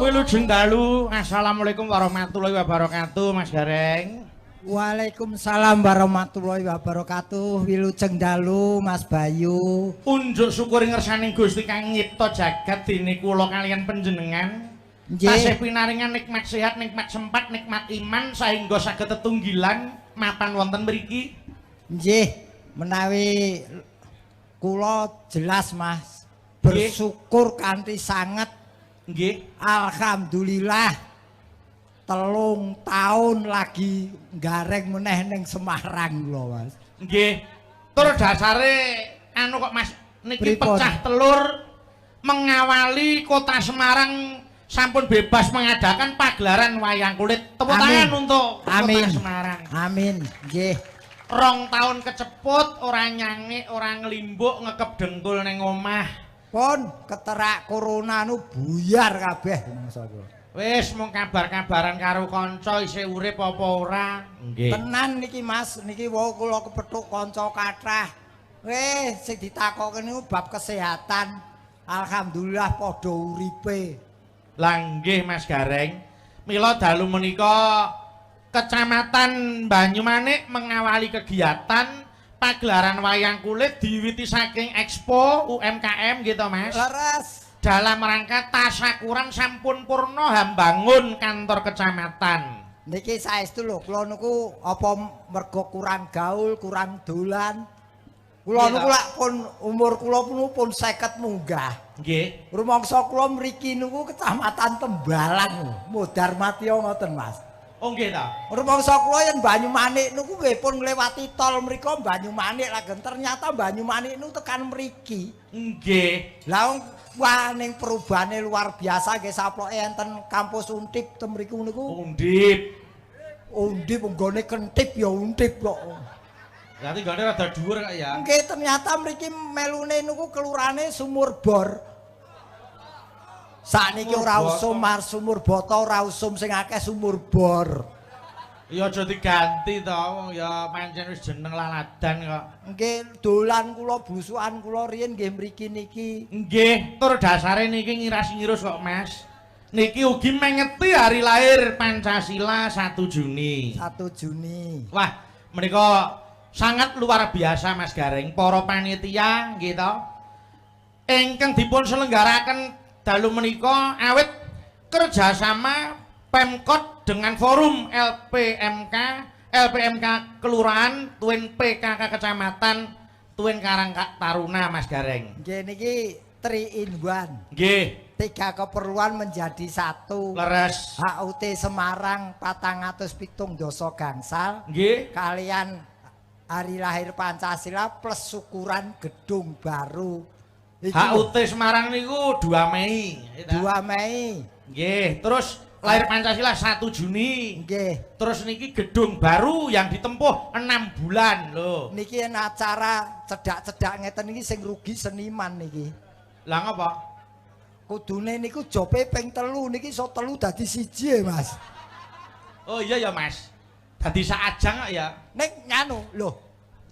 Wilujeng dalu. Assalamualaikum warahmatullahi wabarakatuh, Mas Gareng. Waalaikumsalam warahmatullahi wabarakatuh. Wilujeng dalu, Mas Bayu. Unjuk syukur ngersaning Gusti kang nyipta jagat dene kula kaliyan panjenengan. Tasih pinaringan nikmat sehat, nikmat sempat, nikmat iman sehingga saged tetunggilan mapan wonten mriki. Nggih, menawi kula jelas, Mas. Bersyukur kanthi sanget. Nggih. Alhamdulillah. 3 tahun lagi gareng meneh ning Semarang lho, Mas. Nggih. Tur dasare anu kok Mas niki pecah telur mengawali Kota Semarang sampun bebas mengadakan pagelaran wayang kulit. Tepuk tangan untuk Kota Semarang. Amin. Nggih. 2 tahun keceput ora nyangik, ora ngelimbuk ngekep dengkul ning omah. Pun keterak corona nu buyar kabeh mangsa kula. Wis mung kabar-kabaran karo kanca isih urip apa ora? Nggih. Tenan niki Mas, niki wau kula kepethuk kanca kathah. Sing ditakokke niku bab kesehatan. Alhamdulillah padha uripe. Lah nggih Mas Gareng. Mila dalu menika Kecamatan Banyumanik mengawali kegiatan pagelaran wayang kulit diwiwiti saking Expo UMKM gitu Mas. Leres. Dalam rangka tasyakuran sampun purna hambangun kantor kecamatan. Niki saestu lho, kula niku apa mergo kurang gaul, kurang dolan. Kula niku lak pun umur kula pun 50 munggah. Nggih. Rumangsa kula mriki niku Kecamatan Tembalang, Modarmatya ngoten Mas. Oh nggih ta. Rumangsa kula yen Banyumanik niku nggih pun ngliwati tol mriku Banyumanik lageng ternyata Banyumanik niku tekan mriki. Nggih. Lah wah ning perubahane luar biasa nggih saploke enten kampus Untip ten mriku niku. Undip. Undip nggone kentip ya Untip kok. Berarti gone rada dhuwur kok ya. Nggih ternyata mriki melune niku kelurane Sumur Bor. Sakniki ora usum mar Sumur Boto ora usum sing akeh Sumur Bor. Ya aja diganti to, wong ya pancen wis jeneng laladan kok. Nggih dolan kula busukan kula riyen nggih mriki niki. Nggih, tur dasare niki ngiras-ngirus kok Mas. Niki ugi mengeti hari lahir Pancasila 1 Juni. 1 Juni. Wah, menika sangat luar biasa Mas Gareng. Para panitia nggih to. Ingkang dipun selenggaraken dalu menika awit kerjasama Pemkot dengan forum LPMK Kelurahan, Tuwin PKK Kecamatan, Tuwin Karang Taruna Mas Gareng. Nggih niki 3 in 1. Nggih. 3 keperluan menjadi 1. Leres. HUT Semarang 407 dosa gangsal. Nggih. Kalian hari lahir Pancasila plus syukuran gedung baru. HUT Semarang niku 2 Mei. 2 Mei. Nggih, terus lahir Pancasila 1 Juni. Nggih. Terus niki gedung baru yang ditempuh 6 bulan lho. Niki acara cedak-cedak ngeten niki sing rugi seniman niki. Lah ngapa? Kudune niku jope ping 3 niki iso 3 dadi 1 Mas. Oh iya ya Mas. Dadi saajang kok ya. Ning nganu lho.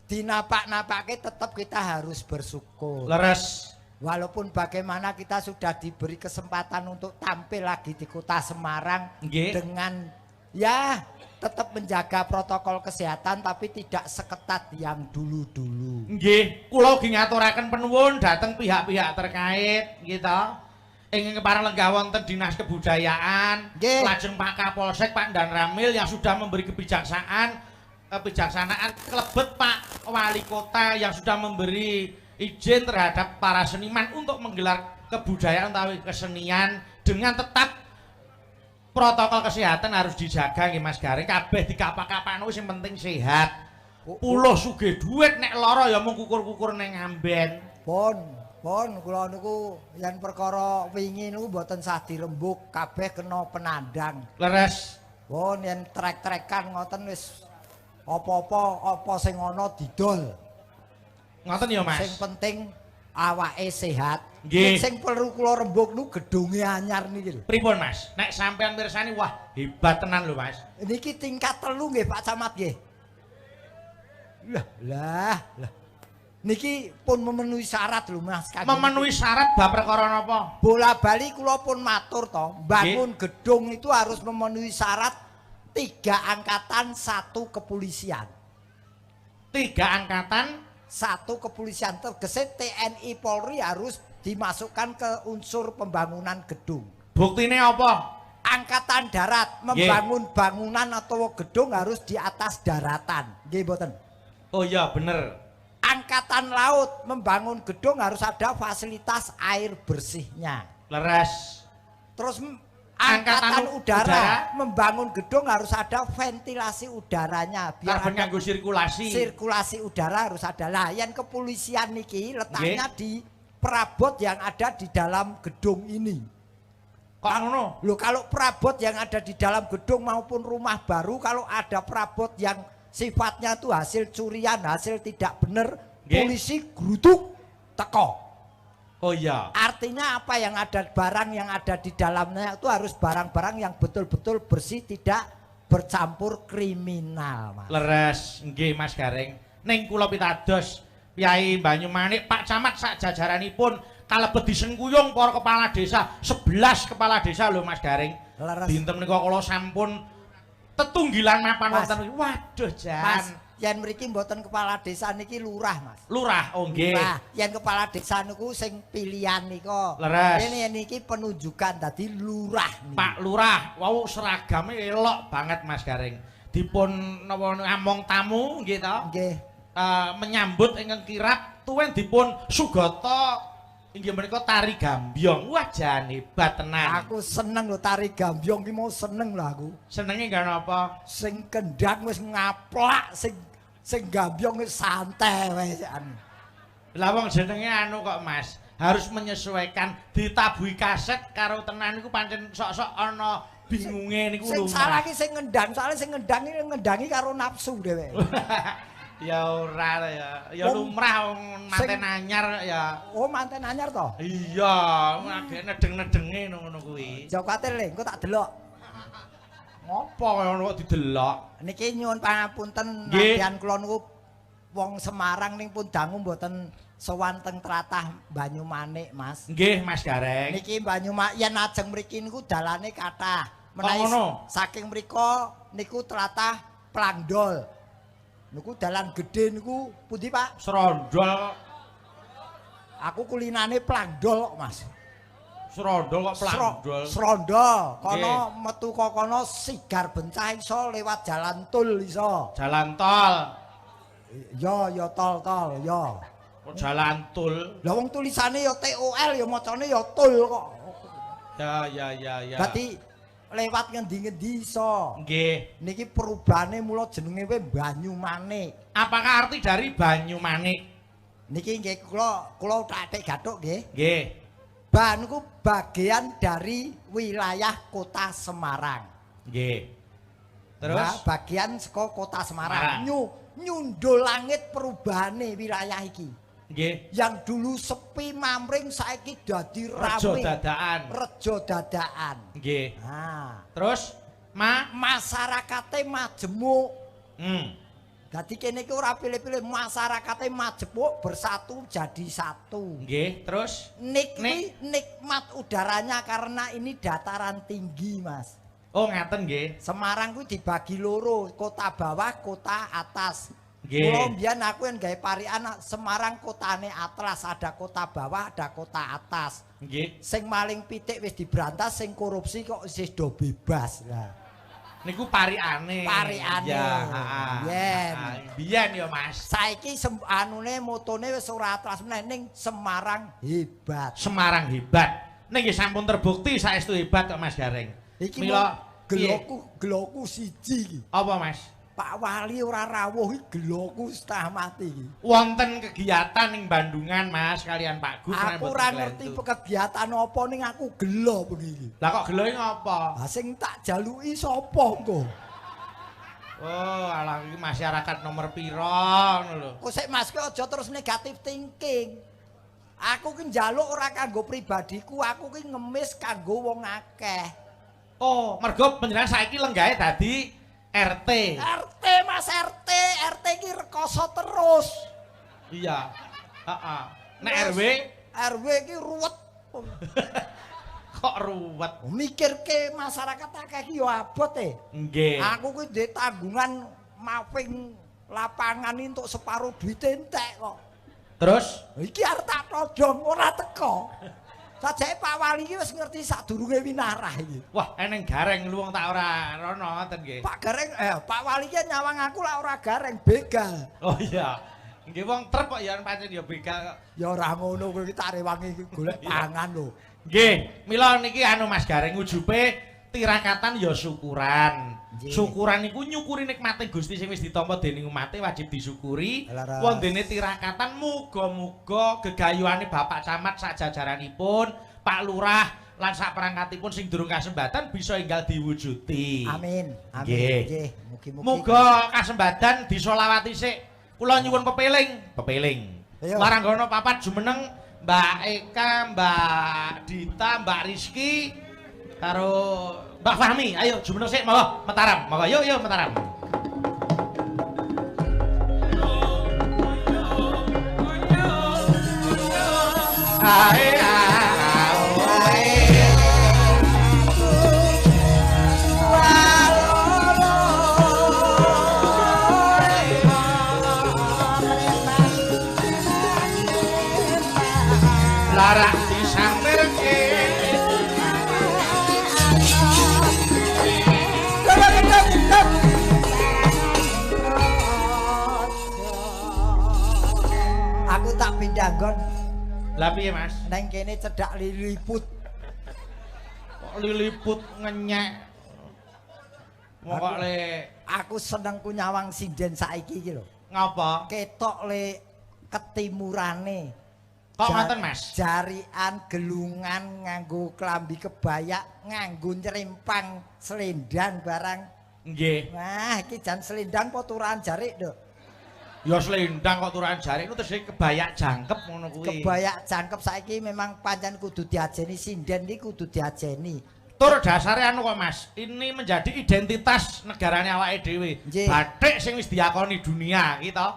Dinapak-napake tetap kita harus bersyukur. Leres. Walaupun bagaimana kita sudah diberi kesempatan untuk tampil lagi di Kota Semarang. Nggih. Dengan ya tetap menjaga protokol kesehatan tapi tidak seketat yang dulu-dulu. Nggih, kula ugi ngaturaken panuwun dhateng pihak-pihak terkait gitu. Ingin kepareng lenggah wonten Dinas Kebudayaan, lajeng Pak Kapolsek Pak Dan Ramil yang sudah memberi kebijaksanaan kelebet Pak Wali Kota yang sudah memberi izin terhadap para seniman untuk menggelar kebudayaan atau kesenian dengan tetap protokol kesehatan harus dijaga nggih Mas Gareng. Kabeh dikapak-kapakno sing penting sehat. Puluh sugih duit nek lara ya mung kukur-kukur ning amben. Pun kula niku yen perkara wingi niku mboten sah dirembuk, kabeh kena penandang. Leres. Pun yen trek-trekan ngoten wis apa sing ana didol. Ngoten ya Mas. Sing penting awake sehat. Nggih. Sing perlu kula rembug nu gedunge anyar niki lho. Pripun Mas? Nek sampean mirsani wah hebat tenan lho Mas. Niki tingkat 3 nggih Pak Camat nggih. Lah. Niki pun memenuhi syarat lho Mas. Memenuhi syarat bab perkara napa? Bola-bali kula pun matur to, bangun gedung itu harus memenuhi syarat 3 angkatan 1 kepolisian. 3 angkatan 1 kepolisian, tegese TNI Polri harus dimasukkan ke unsur pembangunan gedung. Buktine apa? Angkatan darat membangun bangunan atau gedung harus di atas daratan. Nggih mboten? Oh iya bener. Angkatan laut membangun gedung harus ada fasilitas air bersihnya. Leres. Terus angkatan udara membangun gedung harus ada ventilasi udaranya biar ada nganggo sirkulasi. Sirkulasi udara harus ada. Lah yang kepolisian niki letaknya di perabot yang ada di dalam gedung ini. Kok ngono? Loh kalau perabot yang ada di dalam gedung maupun rumah baru kalau ada perabot yang sifatnya itu hasil curian, hasil tidak benar, polisi geruduk teko. Oh iya. Artinya apa yang ada barang yang ada di dalamnya itu harus barang-barang yang betul-betul bersih, tidak bercampur kriminal, Mas. Leres, nggih Mas Gareng. Ning kula pitados Kyai Banyumanik Pak Camat sak jajaranipun kalebet disengkuyung para kepala desa, 11 kepala desa lho Mas Gareng. Dinten menika kula sampun tetunggilan mapan wonten. Waduh jan. Mas, yen mriki mboten kepala desa niki lurah, Mas. Lurah, oh nggih. Nah, yen kepala desa niku sing pilihan nika. Leres. Ini niki penunjukan dadi lurah niki. Pak Lurah, wau seragame elok banget Mas Gareng. Dipun napa ngamong tamu nggih to? Nggih. Menyambut ingkang kirap tuwin dipun sugata inggih menika tari gambyong. Wah jan hebat tenan. Aku seneng lho tari gambyong ki mau seneng lho aku. Senenge gak napa? Sing kendang wis ngaplak, sing gambyong wis santai wae. Lah wong jenenge anu kok Mas, harus menyesuaikan ditabuhi kaset karo tenan niku pancen sok-sok ana bingunge niku Sing lumrah. salah ki sing ngendang, soalnya sing ngendangi karo nafsu dhewe. Ya ora ya. Ya lumrah wong manten anyar ya. Oh, manten anyar to? Iya, agek nedeng-nedenge ngono kuwi. Jauh kuatir le, engko tak delok. Ngopo ngono kok didelok? Niki nyuwun pangapunten nadyan kula niku wong Semarang ning pun dangu mboten sowan teng tlatah Banyumanik, Mas. Nggih, Mas Gareng. Niki Banyumanik yen ajeng mriki niku dalane kathah. Menawi saking mriko niku tlatah Plangdol. Niku dalan gedhe niku pundi, Pak? Serondol. Aku kulinane Plangdol kok, Mas. Serondol kok Plangdol. Serondol. Kono metu kok kono sigar bencah iso lewat jalan tol iso. Jalan tol. Ya tol, ya. Kok jalan tol? Lah wong tulisane ya TOL ya macane ya tol kok. Ya. Berarti lewat ngendi-ngendi iso. Nggih. Niki perubahane mula jenenge Banyumanik. Apakah arti dari Banyumanik? Niki nggih kula tak gathuk nggih. Nggih. Ban niku bagian dari wilayah Kota Semarang. Nggih. Terus nah, bagian saka Kota Semarang. Nyundul langit perubahane wilayah iki. Nggih. Yang dulu sepi mamring saiki dadi rame. Rejo dadakan. Nggih. Nah, terus masyarakate majemuk. Dadi kene iki ora pilih-pilih, masyarakate majemuk bersatu jadi satu. Nggih, terus nikmat udaranya karena ini dataran tinggi, Mas. Oh, ngaten nggih. Semarang kuwi dibagi loro, kota bawah, kota atas. Nggih. Kulo mbiyen aku yang gawe parian Semarang kotane atlas, ada kota bawah, ada kota atas. Nggih. Sing maling pitik wis diberantas, sing korupsi kok isih do bebas. Lah. Niku pariane. Pariane. Ya, biyen ya, Mas. Saiki anune motone wis ora atlas meneh ning Semarang hebat. Semarang hebat. Ning nggih sampun terbukti saestu hebat kok Mas Gareng. Iki mila geloku siji iki. Apa, Mas? Pak Wali ora rawuh iki geloku setengah mati iki. Wonten kegiatan ning Bandungan, Mas, kalian Pak Gus. Aku ora ngerti kegiatan apa ning aku gelo begini. Lah kok geloe ngopo? Lah sing tak jaluki sapa engko? Oh, alah iki masyarakat nomor pira ngono lho. Kok sik Mas ki aja terus negatif thinking. Aku ki njaluk ora kanggo pribadiku, aku ki ngemis kanggo wong akeh. Oh, mergo panjenengan saiki lenggahe dadi RT. RT Mas RT ki rekoso terus. Iya. Heeh. Nek RW RW iki ruwet. kok ruwet. Mikirke masyarakat akeh iki ya abot e. Nggih. Aku kuwi ndek tanggungan maping lapangan entuk separo duit entek kok. Terus Iki arep tak todong ora teko. Sajake Pak Wali iki wis ngerti sadurunge winarah iki. wah eneng gareng lu wong tak ora rono ngoten nggih. Pak Wali ki nyawang aku lah ora gareng begal. Oh iya. Nggih wong trep kok ya pancen ya begal kok. Ya ora ngono kowe iki tak rewangi golek pangan lho. Nggih, mila niki anu Mas Gareng ujupe tirakatan ya syukuran. Syukuran iku nyukuri nikmate Gusti sing wis ditampa dening umate wajib disyukuri. Wondene tirakatan muga-muga gegayuhane Bapak Camat sak jajaranipun, Pak Lurah lan sak perangkatipun sing durung kasembatan bisa enggal diwujudi. Amin. Amin. Nggih. Mugi-mugi. Muga kasembadan disolawati sik. Kula nyuwun pepeling. Laranggono papat jumeneng Mbak Eka, Mbak Dita, Mbak Rizky karo Mbak Fahmi. Ayo jumeneng sik monggo Mataram. Monggo yuk Mataram. Larak disampirke Aku tak pindah nggon. Lah piye Mas? Neng kene cedhak liliput. Kok liliput ngenyek. Mokok le Aku seneng ku nyawang sinden saiki iki lho. ngapa? Ketok le ketimurane. Kok ngoten Mas? Jarian gelungan nganggo klambi kebaya, nganggo nyrimpang selendang barang. Nggih. Nah, iki jan selendang apa turahan jarik, Nduk? Ya selendang kok turahan jarik itu terus kebayak jangkep ngono kuwi. Kebayak jangkep saiki memang pancen kudu diajeni sinden iki kudu diajeni. Tur dasare anu kok Mas, ini menjadi identitas negarane awake dhewe. Batik sing wis diakoni dunia gitu.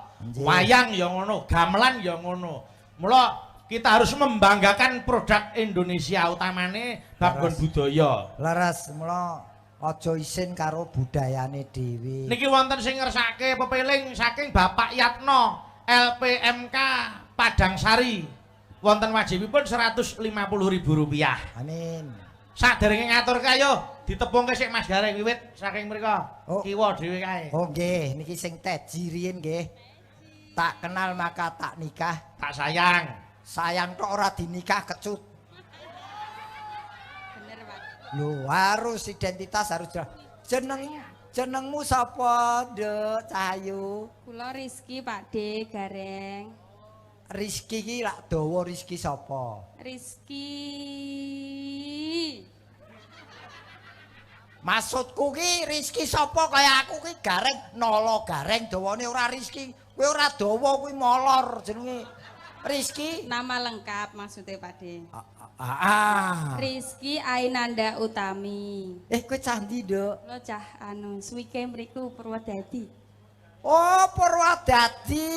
Wayang ya ngono, gamelan ya ngono. Mula kita harus membanggakan produk Indonesia utamane babon budaya. Leres mula aja isin karo budayane dhewe. Niki wonten sing ngersake pepeling saking Bapak Yatno LPMK Padang Sari. Wonten wajibipun Rp150.000. Amin. Saderenge ngaturke ayo ditepungke sik Mas Gareng wiwit saking mrika. Kiwa dhewe kae. Oh nggih, niki sing teji riyin nggih. Tak kenal maka tak nikah. Tak sayang. Sayang tok ora dinikah kecut. Bener, Pak. Lho, harus identitas harus jenengmu sapa, Nduk Cahayu? Kula Rizky Pak D Gareng. Rizky iki lak dawa Rizky sapa? Rizky. Maksudku ki Rizky sapa kaya aku ki Gareng nolo Gareng dawane ora Rizky. Kowe ora dawa kuwi molor jenenge Rizky. Nama lengkap maksudnya Pak D. Rizky Ainanda Utami. Kowe cah ndi, Nduk? Lo cah anu suwike mriku Purwodadi. Oh, Purwodadi.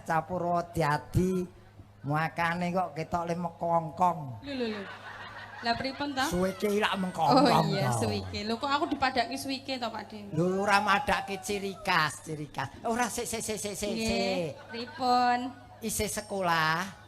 Cah Purwodadi. Makane kok ketok le mekongkong. Lho. Lah pripun ta? Suwike ilak mengkongkong. Oh iya, suwike. Lho kok aku dipadaki suwike to, Pak D? Lho ora madake ciri khas. Ora sik. Nggih, pripun? Isih sekolah.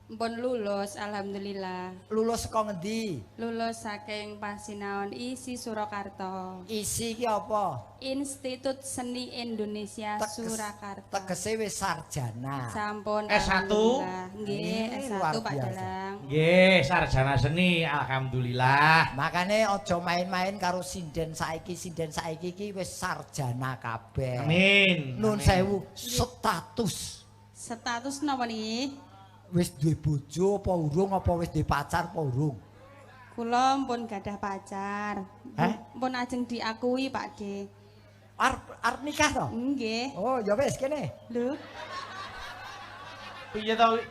Mpun lulus alhamdulillah. Lulus saka ngendi? Lulus saking Pasinaon ISI Surakarta. Isi iki apa? Institut Seni Indonesia Surakarta. Tegese wis sarjana. Sampun S1? alhamdulillah. Nggih, luar S1 Pak biasa. Dalang. Nggih, sarjana seni alhamdulillah. Makane aja main-main karo sinden saiki iki wis sarjana kabeh. Amin. Nun sewu status. Status napa niki? Wis duwe bojo apa urung apa wis duwe pacar apa urung? Kula mpun gadah pacar. Mpun ajeng diakui Pak D. Arep nikah to? Nggih. Oh, ya wis kene. Lho, Piye to?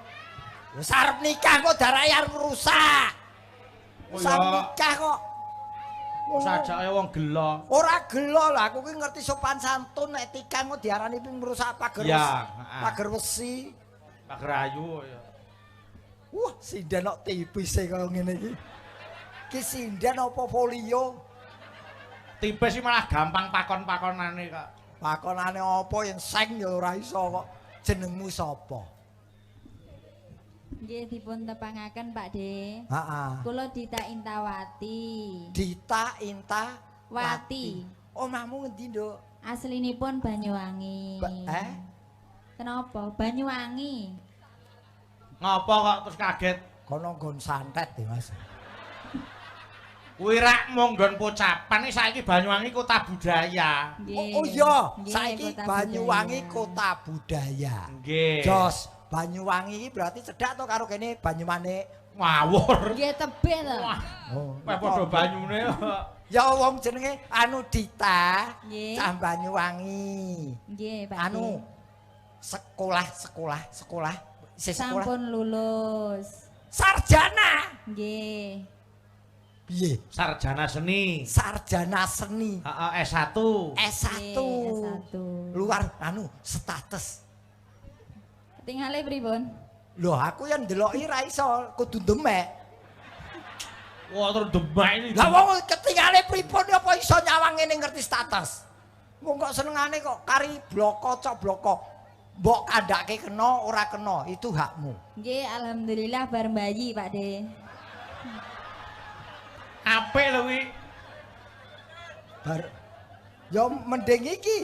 Wis arep nikah kok darahe arep rusak. Oh Arep ya. nikah kok. Sajake wong gelo. Ora gelo lah, aku ki ngerti sopan santun etika kok diarani ngrusak pager. Ya, pager wesi. Pager ayu ya. Wah, sinden kok tipis e kaya ngene iki. Ki sinden apa folio? Tipis sih malah gampang pakon-pakonane kok. Pakonane apa yang seng ya ora iso kok. Jenengmu sapa? Nggih dipun tepangaken Pak De. Heeh. Kula Dita Intawati. Dita Inta Wati. Omahmu ngendi, Nduk? Aslinipun Banyuwangi. Kenapa? Banyuwangi. Ngopo kok terus kaget? Kono nggon santet ya, Mas. Kuwi rak mung nggon pocapan iki saiki Banyuwangi kota budaya. Nggih. Oh iya, Nggih, saiki kota Banyuwangi budaya. kota budaya. Nggih. Jos, Banyuwangi iki berarti cedhak to karo kene Banyumanik. Ngawur. Nggih tebih to. Wah, Oh, padha banyune. ya wong jenenge anu Dita, Nggih. cah Banyuwangi. Nggih, Pak. Anu sekolah. Isih sekolah. Sampun lulus. Sarjana. Nggih. Piye? Sarjana seni. Sarjana seni. Heeh, S1. S1. S1. Luar anu status. Tingale pripun? Loh, aku yang ndeloki ra iso, kudu demek. Wah, terus demak ini. Lah wong ketingale pripun apa iso nyawang ngene ngerti status. Wong kok senengane kok kari bloko cok bloko. Mbok kandhake kena ora kena, itu hakmu. Nggih, alhamdulillah bar bayi Pak De. Apik lho kuwi. Bar ya mending iki.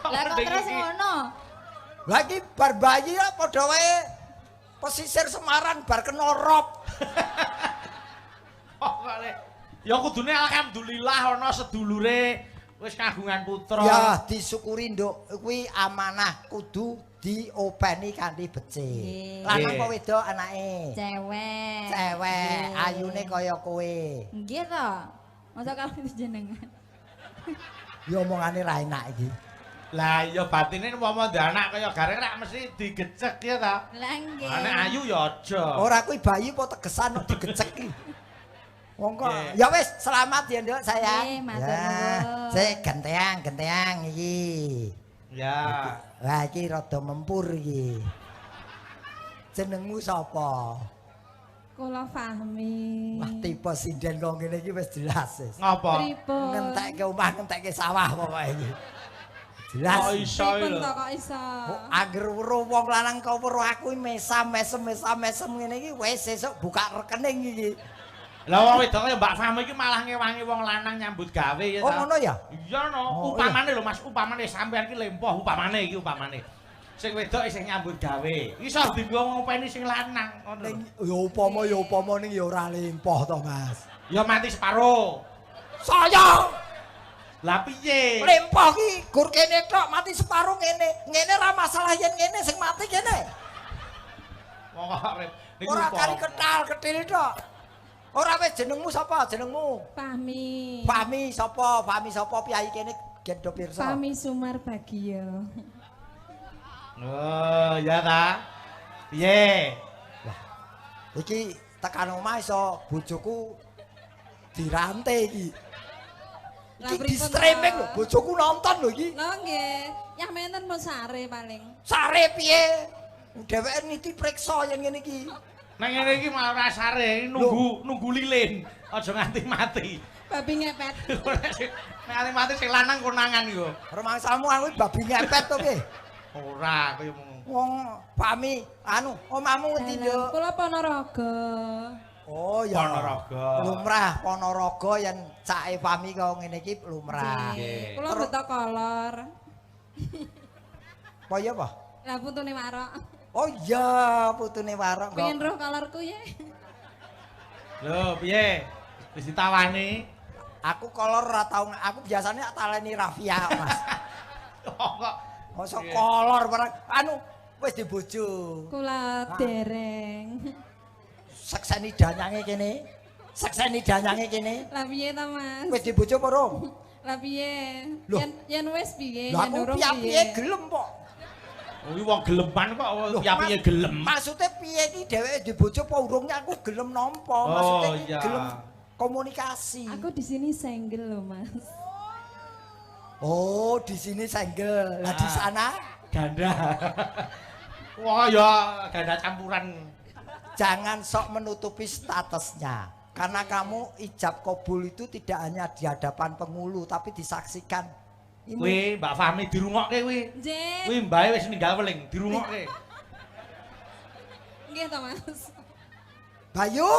Lah kok terus ngono? Lagi bar bayi ya padha wae pesisir Semarang bar kena rop. Oh, kale. Ya kudune alhamdulillah ana sedulure wis kagungan putra. Ya disyukuri Nduk, kuwi amanah kudu diopeni kanthi becik. Nggih. Lanang Nggih. apa wedok anake? Cewek. Cewek, Nggih. ayune kaya kowe. Nggih to. Masa kalau itu jenengan. Ya omongane ra enak iki. Lah ya batine umpama ndek anak kaya gareng rak mesti digecek ya ta. Lah nggih. Anak ayu ya aja. Ora kuwi bayi apa tegesan kok digecek iki. Wong kok Nggih. ya wis selamat ya Nduk sayang. Nggih, matur nuwun. Sik genteang iki. Ya. Lah iki rada mempur iki. Jenengmu sapa? Kula Fahmi. Wah tipe sinden kok ngene iki wis jelas wis. Ngapa? Pripun? Ngentekke omah, ngentekke sawah pokoke iki. Jelas. Kok iso Pripun lho. to kok iso? Angger weruh wong lanang kok weruh aku mesam-mesem ngene iki wis sesuk buka rekening iki. Lah wong wedok kaya Mbak Fahmi iki malah ngewangi wong lanang nyambut gawe ya Oh ta. ngono ya? Iya no, Oh, upamane lho Mas, upamane sampean iki lempoh upamane iki upamane. Sing wedok isih nyambut gawe. Iso dienggo ngopeni sing lanang ngono. Ning ya upama ning ya ora lempoh to, Mas. Ya mati separo. Saya Lah piye? lempoh ki gur kene tok mati separuh ngene. Ngene ra masalah yen ngene sing mati kene. Wong kok rep. Niku Ora apa? kari ketal ketil tok. Ora wis jenengmu sapa? Jenengmu? Fahmi. Fahmi sapa? Fahmi sapa piyai kene gen do pirsa. Fahmi Sumar Bagio. Oh, ya ta. Piye? Iki tekan omah iso bojoku dirante iki. Lah Iki di pripun, streaming Pak? lho, bojoku nonton lho iki. Lho nggih, yah menten mau sare paling. Sare piye? Dheweke niti priksa yen ngene iki. Nang ngene iki malah ora sare, nunggu lilin. Aja nganti mati. Babi ngepet. Nek nganti mati sing lanang konangan iku. Rumangsamu aku babi ngepet to piye? Ora kaya ngono. Wong Fahmi anu omahmu ngendi, Nduk? Kula Ponorogo. Oh ya. Ponorogo. Lumrah Ponorogo yen cake Fahmi kok ngene iki lumrah. Nggih. Kula beto kolor. Apa ya, Pak? Lah putune warok. Oh iya, putune warok kok. Pengen roh kolorku ya. Lho, piye? Wis ditawani? Aku kolor ora tau, aku biasanya taleni Rafia, Mas. Kok Mosok Nggih. kolor barang anu wis dibojo. Kula dereng. Sekseni danyange kene. Sekseni danyange kene. Lah piye ta, Mas? Wis dibojo apa urung? Lah piye? Loh. Yen wis piye? Lah Yen aku urung piye gelem kok. kuwi wong geleman kok Loh, piye gelem. Maksudnya piye iki dheweke dibojo apa urungnya aku gelem nampa? Oh Maksudnya iki iya. gelem komunikasi. Aku di sini single loh, Mas. Oh, di sini single. Lah di sana Ganda. Wah ya ganda campuran. jangan sok menutupi statusnya. Karena kamu ijab kabul itu tidak hanya di hadapan pengulu tapi disaksikan. Ini. Wih, Mbak Fahmi dirungokke kuwi. Nggih. Kuwi mbae wis ninggal weling, dirungokke. Nggih to, Mas. Bayu,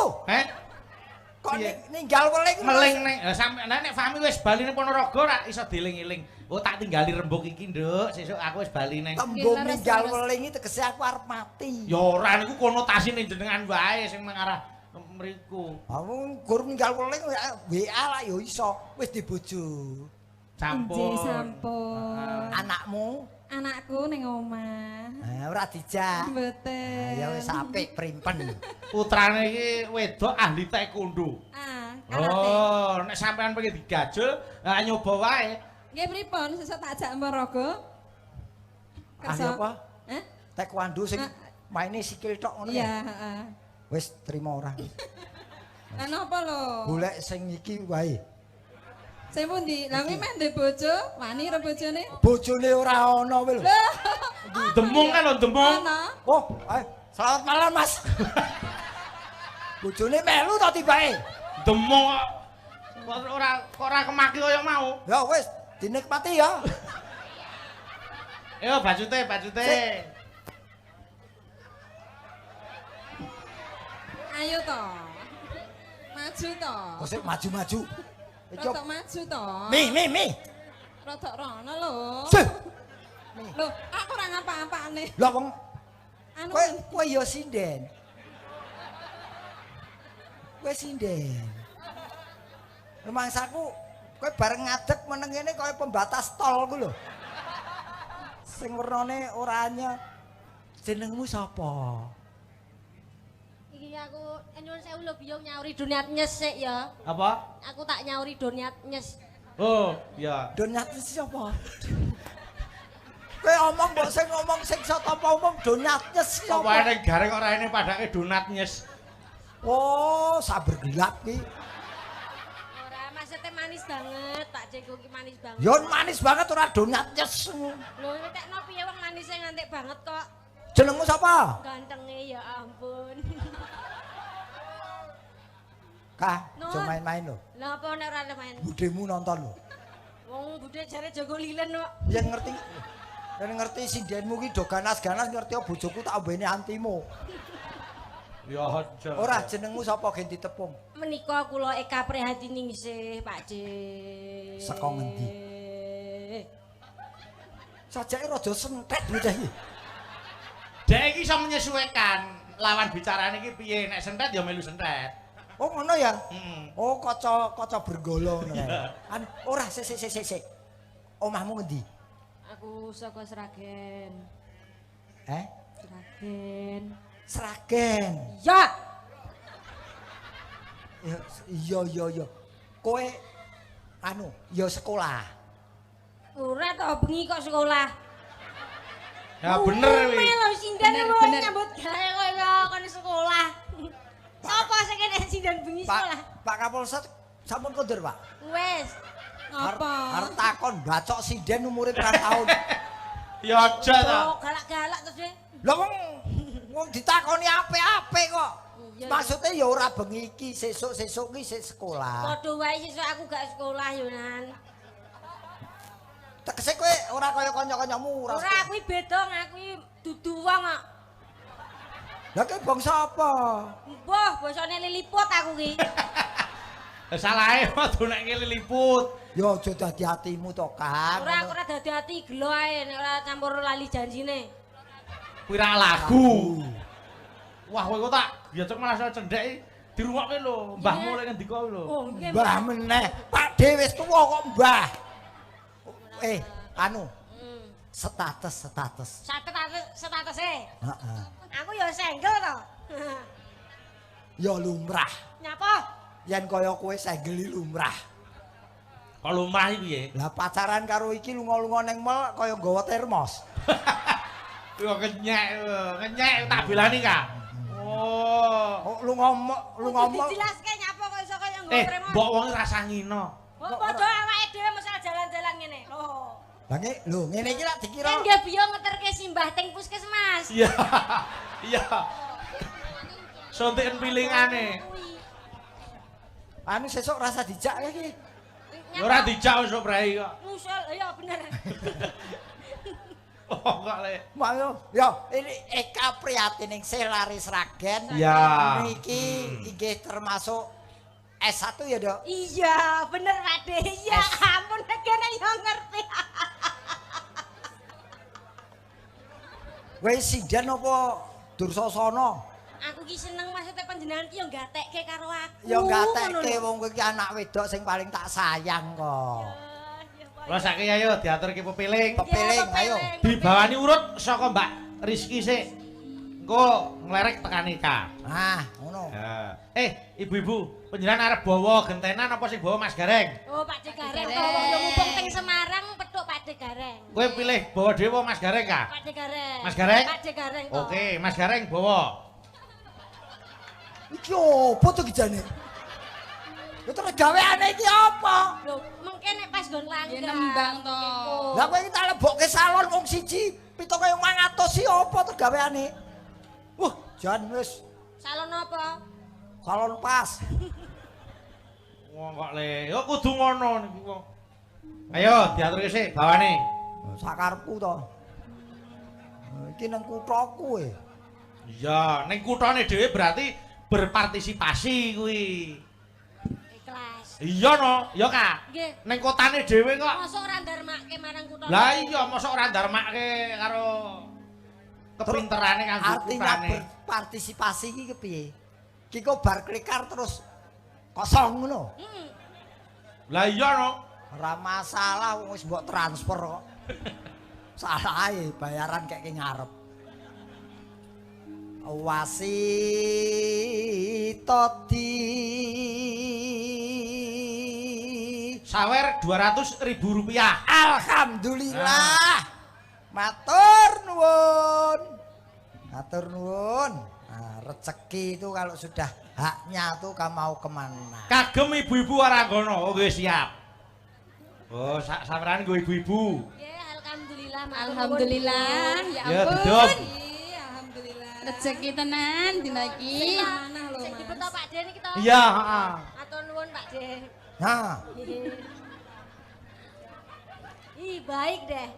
kok ninggal weling? Meling ning sampe nek Fahmi wis bali ning Ponorogo ra iso dieling-eling. Oh tak tinggali rembug iki, Nduk. Sesuk aku wis bali ning. Tembung ninggal weling iki tegese aku arep mati. Ya ora niku konotasine jenengan wae sing mengarah mriku. Aku gur ninggal weling WA lah ya iso. Wis dibojo. Campur. Nggih, sampun. Anakmu Anakku ning omah. ora dijak. Mboten. Ya wis apik primpen. Putrane iki wedok ahli taekwondo. Karate. Oh, nek sampean pengen digajul, nyoba wae. Nggih pripun sesuk tak ajak Ponorogo? Ahli apa? Hah? Taekwondo sing maine sikil tok ngono Iya, ya. heeh. Wis trima ora. Lah napa lho? Golek sing iki wae. Sing pundi? Lah kuwi meh ndek bojo, wani karo bojone? Bojone ora ana kowe lho. Demung kan lho, demung. Ana. Oh, selamat malam Mas. Bojone melu to tibake. Demung kok ora kemaki kaya mau. Ya wis, dinikmati ya. Yo bajute. Ayo to. Maju to. Kok maju-maju. Rodok maju to. Mi. Rodok rono lho. Sih. Lho, aku ora ngapa-apane. Lah wong Anu kowe ya sinden. Kowe sinden. Rumangsaku kowe bareng ngadeg meneng ngene kaya pembatas tol ku lho. Sing wernane ora anyar. Jenengmu sapa? Iki aku nyuwun sewu lho biyong nyauri doniat nyes sik ya. Apa? Aku tak nyauri doniat nyes. Oh, iya. Donyat sapa? Kowe omong mbok sing ngomong sing tanpa umum donyat nyes Apa sapa? ning gareng ora ini padake donat nyes. Oh, sabar gelap ki. Ora maksudnya manis banget, Pak Ceko ki manis banget. Yo manis banget ora donyat nyes. Lho ngetekno piye wong manise ngantik banget kok. Jenengmu sapa? Gantenge ya ampun. Kah, Nun. aja main-main lho. Lah apa nek ora main? Budemu nonton lho. Wong budhe jare jago lilen kok. Yen ngerti sindenmu ki do ganas-ganas ngerti bojoku tak ombene antimu. Ya aja. Ora jenengmu sapa gen ditepung? Menika kula Eka Prihatini ngisih, Pak C. Saka ngendi? Sajake rada sentet bocah iki. Dek iki iso menyesuaikan lawan bicarane iki piye nek sentet ya melu sentet. Oh ngono ya? Heeh. Oh kaca bergolo ngono ya. Ora sik. Omahmu ngendi? Aku saka Sragen. Sragen. Sragen. Ya. Iya. Kowe ya sekolah. Ora to bengi kok sekolah. Ya bener kuwi. Melo sindan Bener, lu bener. nyambut gawe kaya kon sekolah. Sapa sing kene sindan bengi sekolah? Pak Kapolsek sampun kondur, Pak. Wes. Ngapa? Arep takon bacok sinden umure pirang taun. Ya aja ta. Oh, galak-galak terus deh. Lah wong ditakoni apik-apik kok. Iya. Maksudnya ya ora bengi iki, sesuk-sesuk ki sik sekolah. Padha wae sesuk aku gak sekolah yo nan. Tegese kowe ora kaya kanca-kancamu Ora aku iki beda, aku iki dudu wong kok. Lah kowe bangsa apa? Mbah, basane liliput aku ki. Salahe kudu nek liliput. Ya aja dadi atimu to, Kang. Ora aku ora dadi ati gelo ae nek ora campur lali janjine. Pirang lagu. Wah kowe kok tak biacok malah saya cendhek iki dirungokke lho. Mbahmu lek ngendika lho. Oh, nggih. Mbah meneh. Pak D wis tuwa kok Mbah. Status. Statuse. Heeh. Aku ya single to. Ya lumrah. Nyapa? Yen kaya kowe senggeli lumrah. Kok lumrah iki piye? Lah pacaran karo iki lunga-lunga ning mall kaya nggawa termos. Yo ngenyek tak belani ka. Oh. Oh, lunga mall. Dijelaske nyapa kok iso kaya mbok wong rasa ngino. Kok padha awake dhewe masalah jalan-jalan ngene. Loh. Lho ngene iki lak dikira. Kan nggih biyo ngeterke simbah teng puskesmas. Iya. Iya. Suntiken pilingane. Anu sesuk rasa dijak iki. Ora dijak wis brai kok. Musul, ya bener. Oh kok le. Mayo, yo ini Eka Prihatin ing Selaris Ragen. Ya. Niki inggih termasuk S1 ya, Dok? Iya, bener Pak De. Ya ampun kene yo ngerti. Wis sinden apa Dursasana? Aku ki seneng maksudnya panjenengan ki yo gatekke karo aku. Ya gatekke wong kowe ki anak wedok sing paling tak sayang kok. Lah saiki ayo diaturke pepiling. Pepiling ayo. Dibawani urut saka Mbak Rizky sik. Engko nglerek tekan Ika. Ah, ngono. Ya. Ibu-ibu, panjenengan arep bawa gentenan apa sing bawa Mas Gareng? Oh, Pak De Gareng. Wong yo mumpung teng Semarang petuk Pak De Gareng. Kowe pilih bawa dhewe apa Mas Gareng kah? Pak De Gareng. Mas Gareng? Pak De Gareng to. Oke, Mas Gareng bawa. Iki opo to kijane? Ya terus gaweane iki apa? Lho, mengke nek pas nggon langgar. Ya nembang to. Lah kowe iki tak lebokke salon wong siji 7.500 sih apa to gaweane? Jan wis Salon apa? salon pas. Wong kok le, yo kudu ngono niku wong. Ayo diaturke sik bawane. Sakarepku to. Iki nang kuthaku e. Iya, ning kuthane dhewe berarti berpartisipasi kuwi. Ikhlas. Iya no, ya Kak. Nggih. Ning kotane dhewe kok. Mosok ora ndarmake marang kutha. Lah iya, mosok ora ndarmake karo kepinterane kanggo Artinya kuthane. berpartisipasi iki kepiye? Ki kok bar klikar terus kosong ngono. Lah iya no. Ora masalah wong wis mbok transfer kok. Salah ae bayaran kayak ngarep. Wasitoti Sawer 200.000 rupiah. Alhamdulillah. Matur nuwun. Matur nuwun. Nah, rezeki itu kalau sudah haknya tuh kamu mau kemana? Kagem ibu-ibu Waranggono. Oke siap. Oh, sampeyan nggo ibu-ibu. Nggih, alhamdulillah. matur nuwun. Alhamdulillah. Ya Ya, ampun. duduk. Iya, alhamdulillah. Rezeki tenan dina iki. Manah lho, Sing Mas. dibeto Pak De niki to. Iya, heeh. Matur nuwun Pak De. Nah, Ih, baik deh.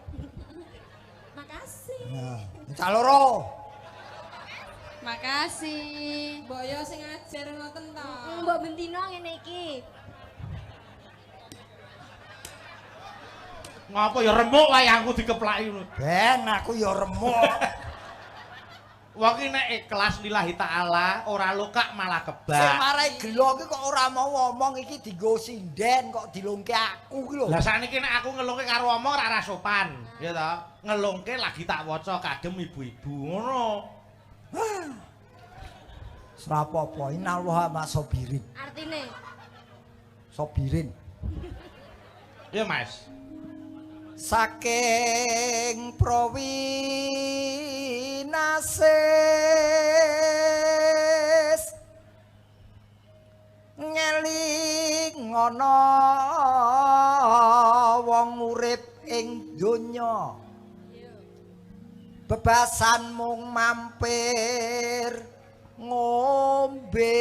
Makasih. nah, caloro. Makasih. Boyo sing ngajar ngoten to. Mbok bentino ngene iki. Ngapa ya remuk wayangku dikeplaki ngono. Ben aku ya remuk. Wong iki nek ikhlas lillahi taala, ora lokak malah Sing kebak. marai gelo iki kok ora mau ngomong iki dienggo sinden kok dilungke aku ki lho. Lah sakniki nek aku ngelungke karo omong ora sopan, ya to. Ngelungke lagi tak waca kagem ibu-ibu ngono. Ora apa-apa, inallah ma sobirin. Artine Sobirin. Ya Mas. Saking Prawinasis ngeling ana wong urip ing donya bebasan mung mampir ngombe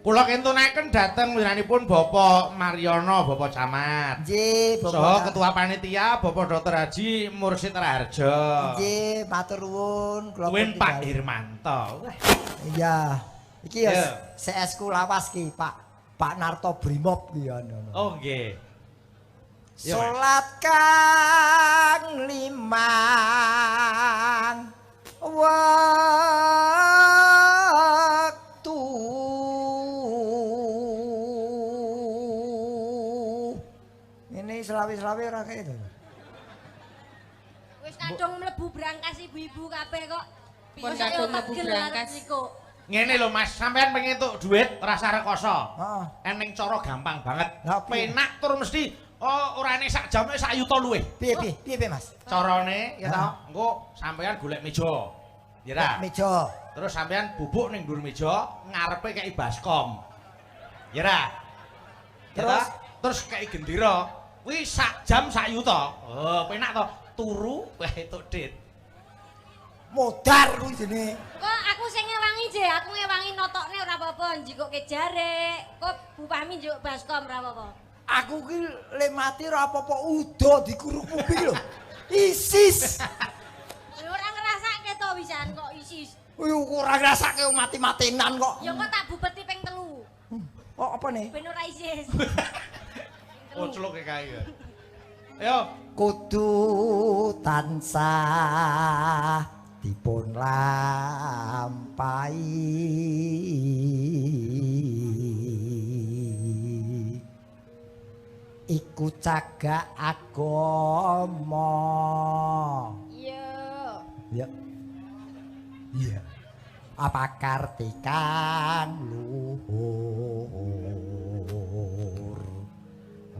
Kula kentunaken dhateng wiranipun Bapak Mariono, Bapak Camat. nggih Saha Bapak Ketua Panitia Bapak Dr. Haji Mursid Raharjo. nggih matur nuwun kula Kuwi pun Pak tinggal. Irmanto. Iya iki ya Ya. CS ku lawas ki Pak Narto Brimob ki ya ngono. Oh nggih. Ya, Mas. Salat kang limang waktu ini selawi-selawi ora kayak itu. wis kadung mlebu brankas ibu-ibu kabeh kok. Pun Masa kadung yo mlebu pegel brankas. arep niku. Ngene lho Mas, sampean pengen entuk duit rasa rekoso. Heeh. Eneng cara gampang banget. Lah, piye? Penak tur mesti ora nek sak jam nek sak yuta luwih. Piye Mas? Carane ya ta, engko sampean golek meja. Ya ra. Meja. Terus sampean bubuk ning dhuwur meja ngarepe kei baskom. Ya ra. Terus kei gendera. Kuwi sak jam sak yuta. Oh, penak to. Turu entuk dit. Modar kuwi jenenge. Kok aku sing ngewangi je, aku ngewangi notokne ora apa-apa, njikuke jare. Kok Bu Fahmi njuk baskom ora apa-apa. Aku ki le mati ora apa-apa udo dikuruk kuping lho. Isis. Ora ngrasake to wisan kok isis. Ora ngrasake mati-matenan kok. Ya kok tak bubeti ping 3. Oh apa nih? Ben ora isis. Oclok kae ya. Ayo, kudu tansah dipun lampahi iku cagak agama. Iya. Ya. Iya. Apa kartikan luhur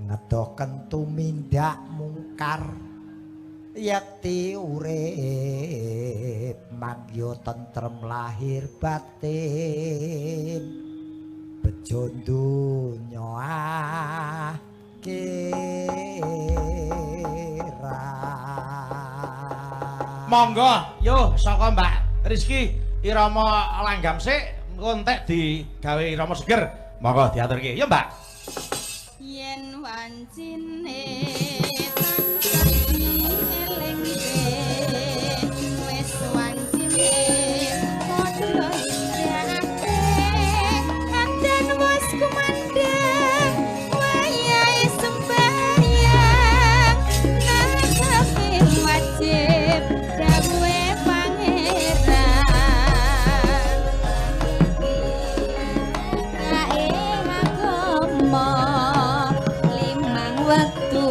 ngedoken tumindak mungkar yakti urip mangyo tentrem lahir batin bejo donya akhirat. monggo yo saka Mbak Rizky irama langgam sik entek digawe irama seger. Monggo diaturke. Ya, Mbak. Yen wancine tansah dieling-eling wis wancine padha indahake kadang wis kumandheng wayahe sembahyang nanging wajib dawuhe pangeran kae agama limang wektu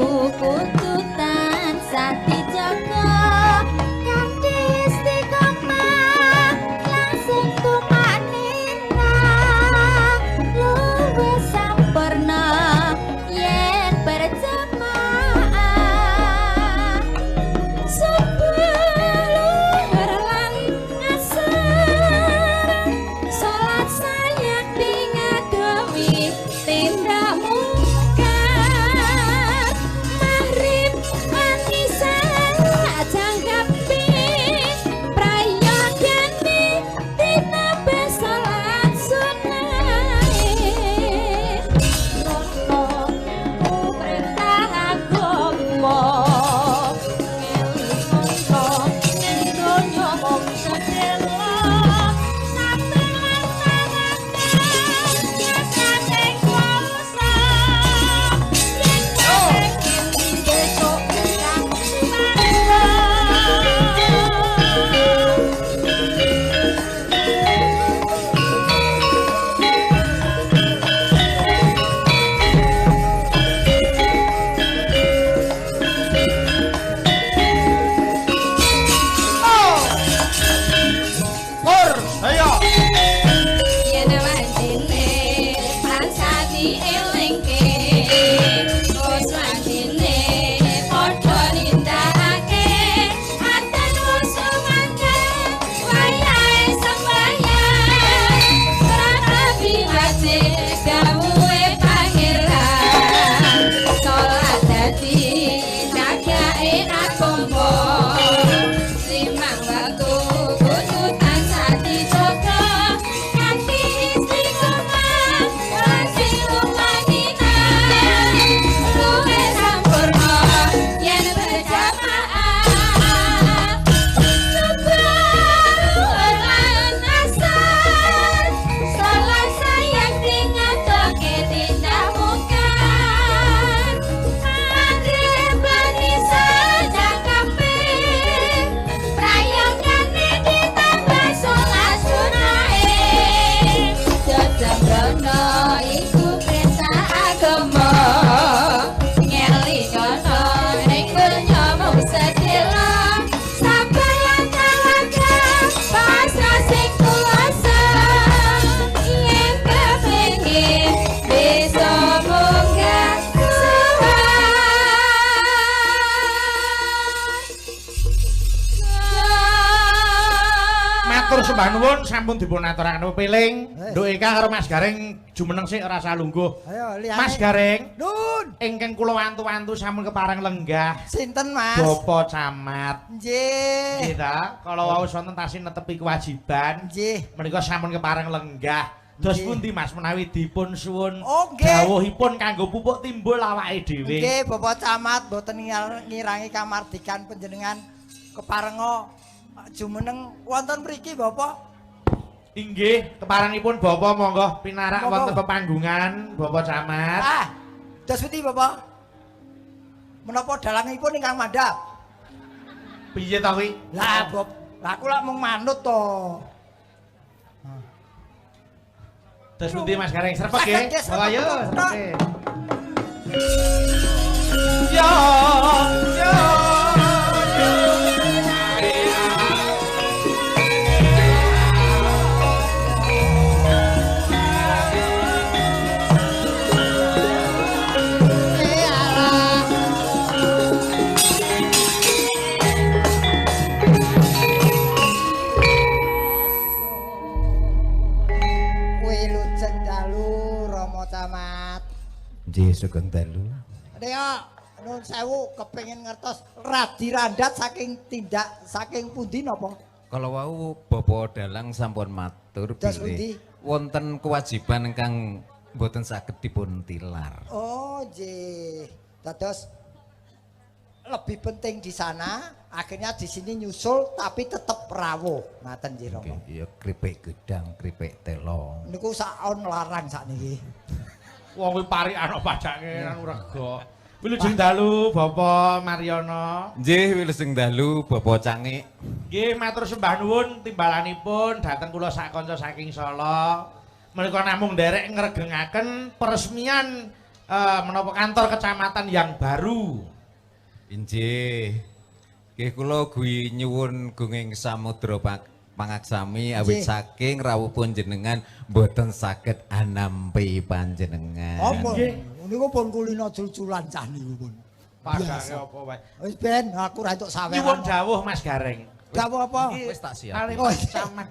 Matur sembah nuwun sampun dipun aturaken pepiling. Nduk Eka karo Mas Gareng jumeneng sik ora usah lungguh. Ayo liyane. Mas Gareng. Nun. Ingkang kula wantu-wantu sampun kepareng lenggah. Sinten, Mas? Bapak Camat. Nggih. Nggih ta, kala wau wonten tasih netepi kewajiban. Nggih. Menika sampun kepareng lenggah. Dos pundi Mas menawi dipun suwun Oh, nggih. dawuhipun kanggo pupuk timbul awake dhewe. Nggih, Bapak Camat boten ngirangi kamardikan panjenengan keparenga jumeneng wonten mriki, Bapak. Inggih, keparengipun Bapak monggo pinarak Monggo. wonten pepanggungan Bapak Camat. Ah, dos pundi, Bapak? Menapa dalangipun ingkang mandhap? Piye ta kuwi? Lah, Bob, lah aku lak mung manut to. Dos pundi Mas Gareng srepeg nggih? Srepeg, Oh ayo, srepeg. srepeg. Yo, yo. Wilujeng dalu Rama Camat. Nggih, sugeng dalu. Nek nun sewu kepengin ngertos radi randat saking pundi napa? Kalau wau Bapak Dalang sampun matur Dos pundi? wonten kewajiban ingkang boten saged dipun tilar. Oh, nggih. Dados lebih penting di sana, akhirnya di sini nyusul tapi tetep rawuh. Ngaten nggih Rama. Nggih, ya kripik gedang, kripik telo. Niku saon larang sakniki. Wong kuwi parikan pajake nang rega. Wilujeng dalu Bapak Mariono. Nggih, wilujeng dalu Bapak Cangik. Nggih, matur sembah nuwun timbalanipun dhateng kula sak kanca saking Solo. Menika namung nderek ngregengaken peresmian menapa kantor kecamatan yang baru. Inggih. Nggih kula gwi nyuwun gunging samudra pangaksami Nggih. awit saking rawuhipun jenengan boten saged anampi panjenengan. Apa? Niku pun kulino culculan cah niku pun. Pajake apa wae. Wis ben aku ra entuk saweran. Nyuwun dawuh Mas Gareng. Dawuh apa? Wis tak siap. Kali Oh, Pak iya. Camat.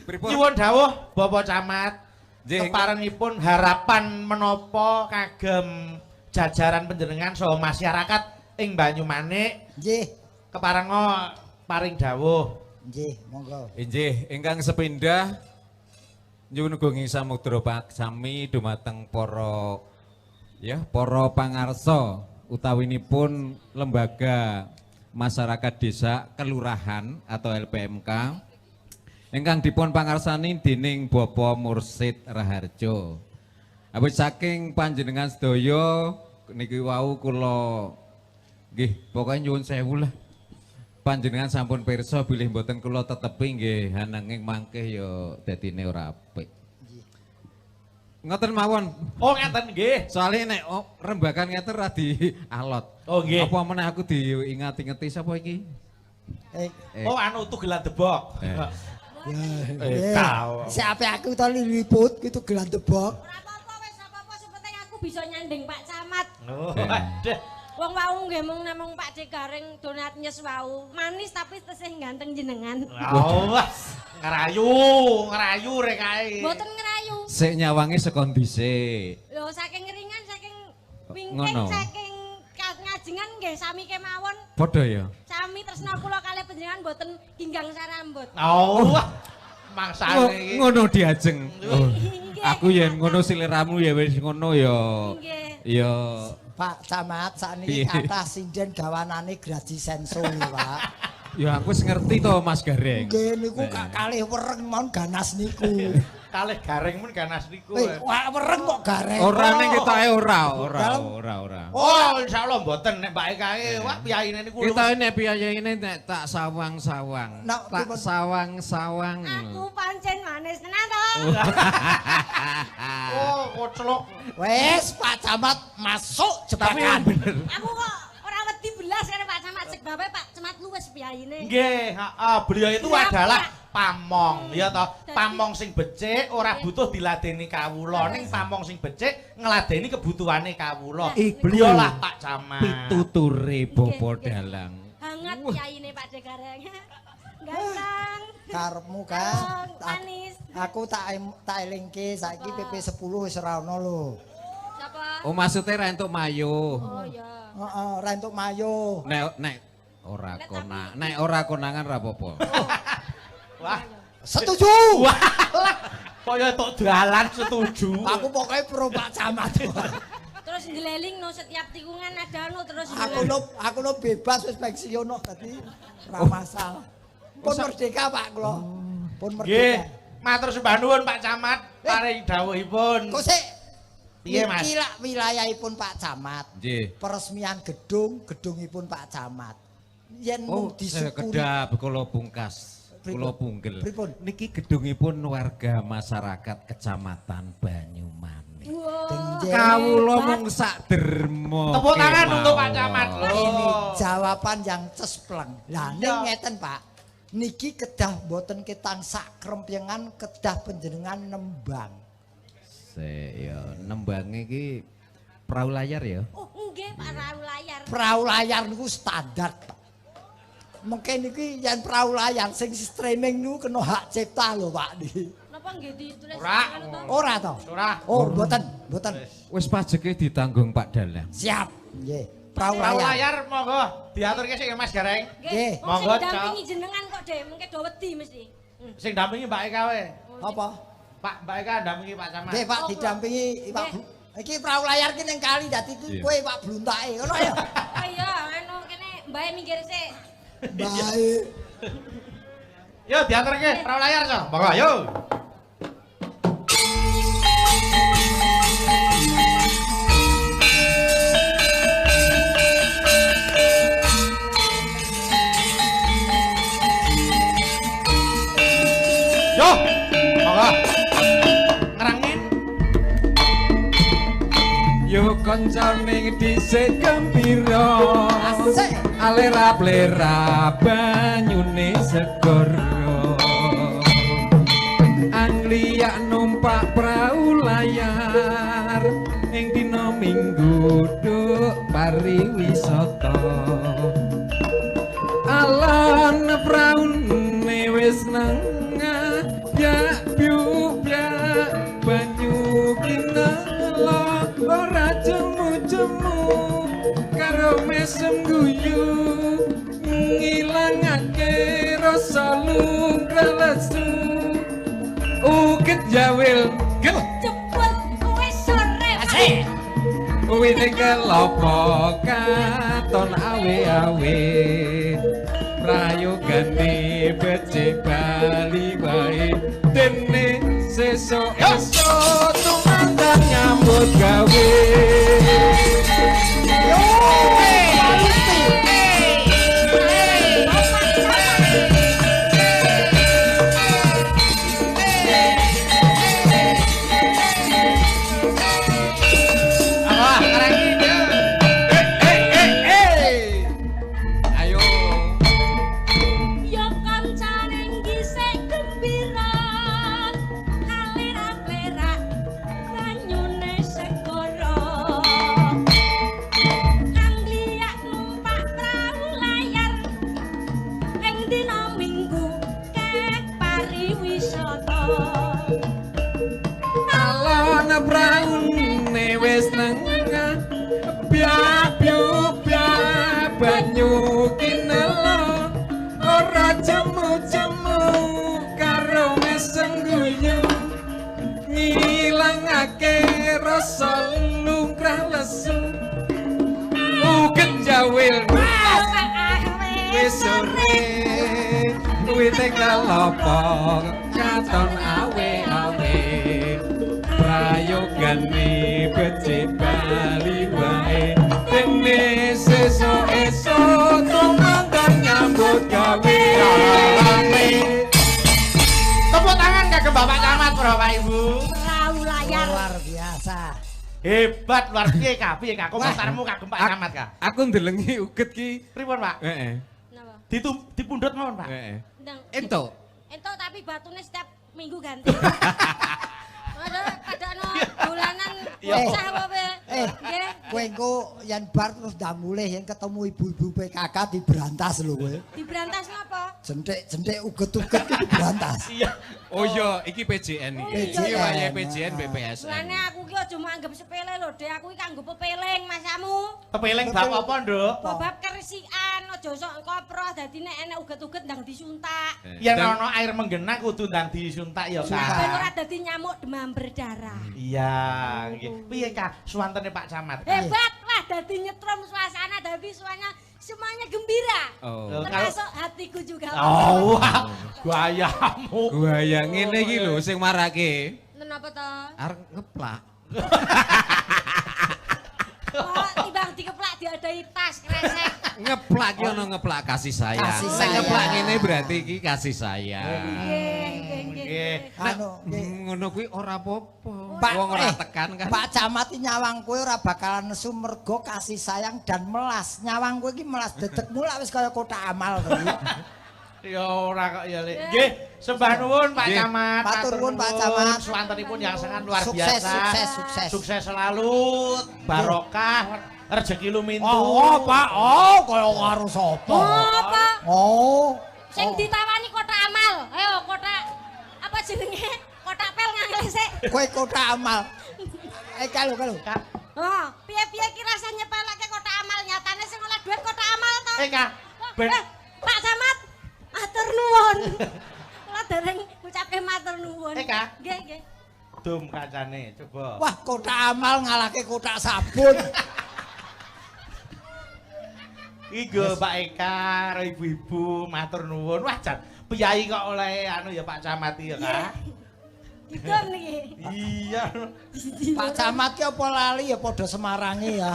Pripun? Nyuwun dawuh Bapak Camat. Nggih. Keparengipun harapan menapa kagem jajaran panjenengan saha masyarakat ing Banyumanik Nggih, keparenga paring dawuh. nggih, monggo. Inggih, ingkang sepindah nyuwun gunging samudra paksami dumateng para pangarsa utawinipun lembaga masyarakat desa kelurahan atau LPMK ingkang dipun pangarsani dening Bapak Mursid Raharjo. Awit saking panjenengan sedaya niki wau kula nggih pokoke nyuwun sewu lah. Panjenengan sampun pirsa bilih mboten kula tetepi nggih ananging mangke ya dadine ora apik. Ngoten mawon. Oh ngaten nggih. Soalnya nek rembakan ngeten ra di alot. Oh nggih. Apa meneh aku diingati-ingeti sapa iki? Oh anu tugelan debok. Ya, siapa aku to liliput gitu gelan tebok. Ora apa-apa wis apa-apa sepenting aku bisa nyanding Pak Camat. Oh, aduh. Wong wau nggih mung namung Pak D Gareng donat nyes wau. Manis tapi tesih ganteng jenengan. Oh, ngerayu rek kae. Mboten ngerayu. Sik nyawangi sekon dhisik. Lho saking ringan saking wingking Ngono. saking ngajengan nggih sami kemawon. Padha ya. Sami tresna kula kalih panjenengan mboten ginggang sarambut. Oh, mangsane iki. Ngono diajeng. Oh, Nggih. aku yen ngono siliramu ya wis ngono ya. Nggih. Ya Pak Camat Piye? sakniki kathah sinden gawanane Graji Senso lho, Pak. ya aku wis ngerti to Mas Gareng. Nggih niku kalih wereng mon ganas niku. Kalih gareng men ganas niku. Wah, wereng kok gareng. Ora ning ketoke ora. Oh, insyaallah mboten nek mbake kae. Wah, piyaine niku. Kita nek piyaine nek tak sawang-sawang. Nah, Tak pripun? sawang-sawang. Aku pancen manis tenan to. Oh, koclok. Wes Pak Camat masuk jebakan. Aku kok ora wedi belas karo Pak Camat sebabe Pak Camat luwes piyaine. Nggih, heeh, beliau itu Iya, adalah Pak. pamong, ya toh. Dadi- Pamong sing becik ora butuh diladeni kawula, ning pamong sing becik ngladeni kebutuhane kawula. Iku Beliau lah Pak Camat. Pituture Bapak Nggih, nggih. Dalang. Hangat piyaine Pak D Gareng. Ganteng. Karepmu kan. Manis. Aku tak elingke saiki PP 10 wis ora ono lho. Siapa? Oh maksudnya ra entuk mayo. Oh iya. Heeh, ora entuk mayo. Nek ora konangan ra apa-apa. Wah, Setuju. wah. Kaya tok dalan setuju. Aku pokoknya pro Pak Camat. Terus ngeleling no setiap tikungan ada no terus Aku lo bebas wis pensiun no dadi ora masalah. Pun merdeka Pak kula. Pun Nggih, merdeka. matur sembah nuwun Pak Camat paring dawuhipun. Kok sik Piye, Mas? Iki lak wilayahipun Pak Camat. Nggih. Peresmian gedungipun Pak Camat. Yen mung disyukuri. Kedap kula pungkas. Kula punggel. Pripun? Niki gedungipun warga masyarakat Kecamatan Banyumanik. Denjeng. Kawula mung sak derma. Tepuk tangan untuk Pak Camat. Ini jawaban yang cespleng. Lah ning Iya. ngeten Pak. Niki kedah mboten ketang sak krempyengan kedah panjenengan nembang. Ya nembange iki perahu layar ya. Oh nggih Pak Raul layar. Perahu layar niku standar Pak. Mungkin iki yen perahu layar sing streaming niku kena hak cipta lho Pak niki. Napa nggih ditulis Ora. anu to? Ora to? Ora. Oh, mboten. Wis pajeke ditanggung Pak Dalang. Siap. Nggih. Perahu Perahu layar. layar monggo diaturke sik ya Mas Gareng. Nggih. Wong sing Monggo, dampingi jenengan kok Dek, mengke do wedi mesti. Sing dampingi Mbak Eka wae. Apa? Pak Mbak Eka dampingi Pak Camat. Nggih Pak Oh, didampingi Pak. Iki perahu layar ki ning kali dadi Iya. kowe Pak Bluntake ngono ya. Oh iya, anu kene mbae minggir sik. Baik. Yo diaturke perahu layar so. Monggo yo. Yo, monggo. Ngerangin. Yo kancane dhisik gembira. Asik. Alera-plera banyune segara. Angliak numpak perahu layar ing dina Minggu duk pariwisata. Alon praune wis nengah ya biuk-biak banyu kinala ora jemu-jemu karo mesem guyu ngilangake rasa lumrah lesu uket jawil gel Cepet kowe sore. Asik. Wine kelopo katon awe-awe prayogane becik bali wae dene sesuk-esuk tumandang nyambut gawe Apa ngerangin yo. ayo Ya kancane ngisik gembira. Alera-plera banyune segara. Angliak numpak perahu layar. Ing dina Minggu kek pariwisata. alon praune wis nengah biak-biuk banyu kinelo ora jemu-jemu karo mesem guyu ngilangake rasa lumrah lesu uget jawil wis sore wite kelopo katon awe-awe prayogane becik bali wae dene sesuk-esuk tumandang nyambut gawe Tepuk tangan kagem Bapak Camat, Bapak Ibu. Perahu layar. Luar biasa. Hebat luar piye ka? Piye ka? Komentarmu kagem Pak Camat ka? aku ndelengi uget ki Pripun, Pak? heeh Napa? Dipundhut mawon, Pak. heeh Ndang. entuk Entuk tapi batune setiap minggu ganti. Ada padakno dolanan Iya. bocah apa kowe? Nggih. Kowe engko yen bar terus ndang mulih yen ketemu ibu-ibu PKK diberantas lho kowe. Diberantas napa? Jentik-jentik uget-uget iki diberantas. Iya. Oh iya, iki PJN iki. PJN. Iki wayahe PJN BPSN. Mulane aku ki aja mau anggap sepele lho, Dek. Aku ki kanggo pepeling masamu. Kepeling bab apa, Nduk? Bab kerisikan aja sok koproh dadi nek enek uget-uget ndang disuntak. Yen ana air menggena kudu ndang disuntak ya, Ben Kak. ora dadi nyamuk demam berdarah. Iya, nggih. Piye, Kak? Suwantene Pak Camat. Hebat lah dadi nyetrum suasana dadi semuanya gembira. Oh. Termasuk hatiku juga. Oh, wah. Gayamu. Gaya ngene iki lho sing marake Kenapa to? arep ngeplak. Oh, timbang dikeplak diadai tas kresek. Ngeplak ki ono ngeplak kasih sayang. Kasih Sing sayang. ngeplak ngene berarti iki kasih sayang. Nggih. Nggih. Anu, nggih. Ngono kuwi ora apa-apa. Pak, Wong ora eh, tekan kan. Pak Camat iki nyawang kowe ora bakalan nesu mergo kasih sayang dan melas. Nyawang kowe iki melas dedekmu lak wis kaya kotak amal to. Ya ora kok ya, Lek. Nggih, sembah nuwun Pak Nggih. Camat. Matur nuwun, Pak Camat. Suwantenipun yang sangat luar Sukses, biasa. sukses. Sukses selalu, barokah, rezeki lumintu. Oh, Pak. Oh, kaya karo sapa? Apa? Oh. Sing ditawani kotak amal. Ayo kotak apa jenenge? Kotak pel ngangel sik. Kowe kotak amal. Kalau. Kak, Oh, piye-piye ki rasane nyepelake kotak amal nyatane sing oleh duit kotak amal to. Kak. Ben Pak Camat, matur nuwun. Kula dereng ngucapke matur nuwun. Kak. Nggih. dum kancane, coba. Wah, kotak amal ngalahke kotak sabun. Iku Pak Eka, karo ibu-ibu matur nuwun. Wah, jan piyai kok oleh anu ya Pak Camat ya, Kak. Digom niki. Iya. Pak Camat ki apa lali ya padha Semarange ya.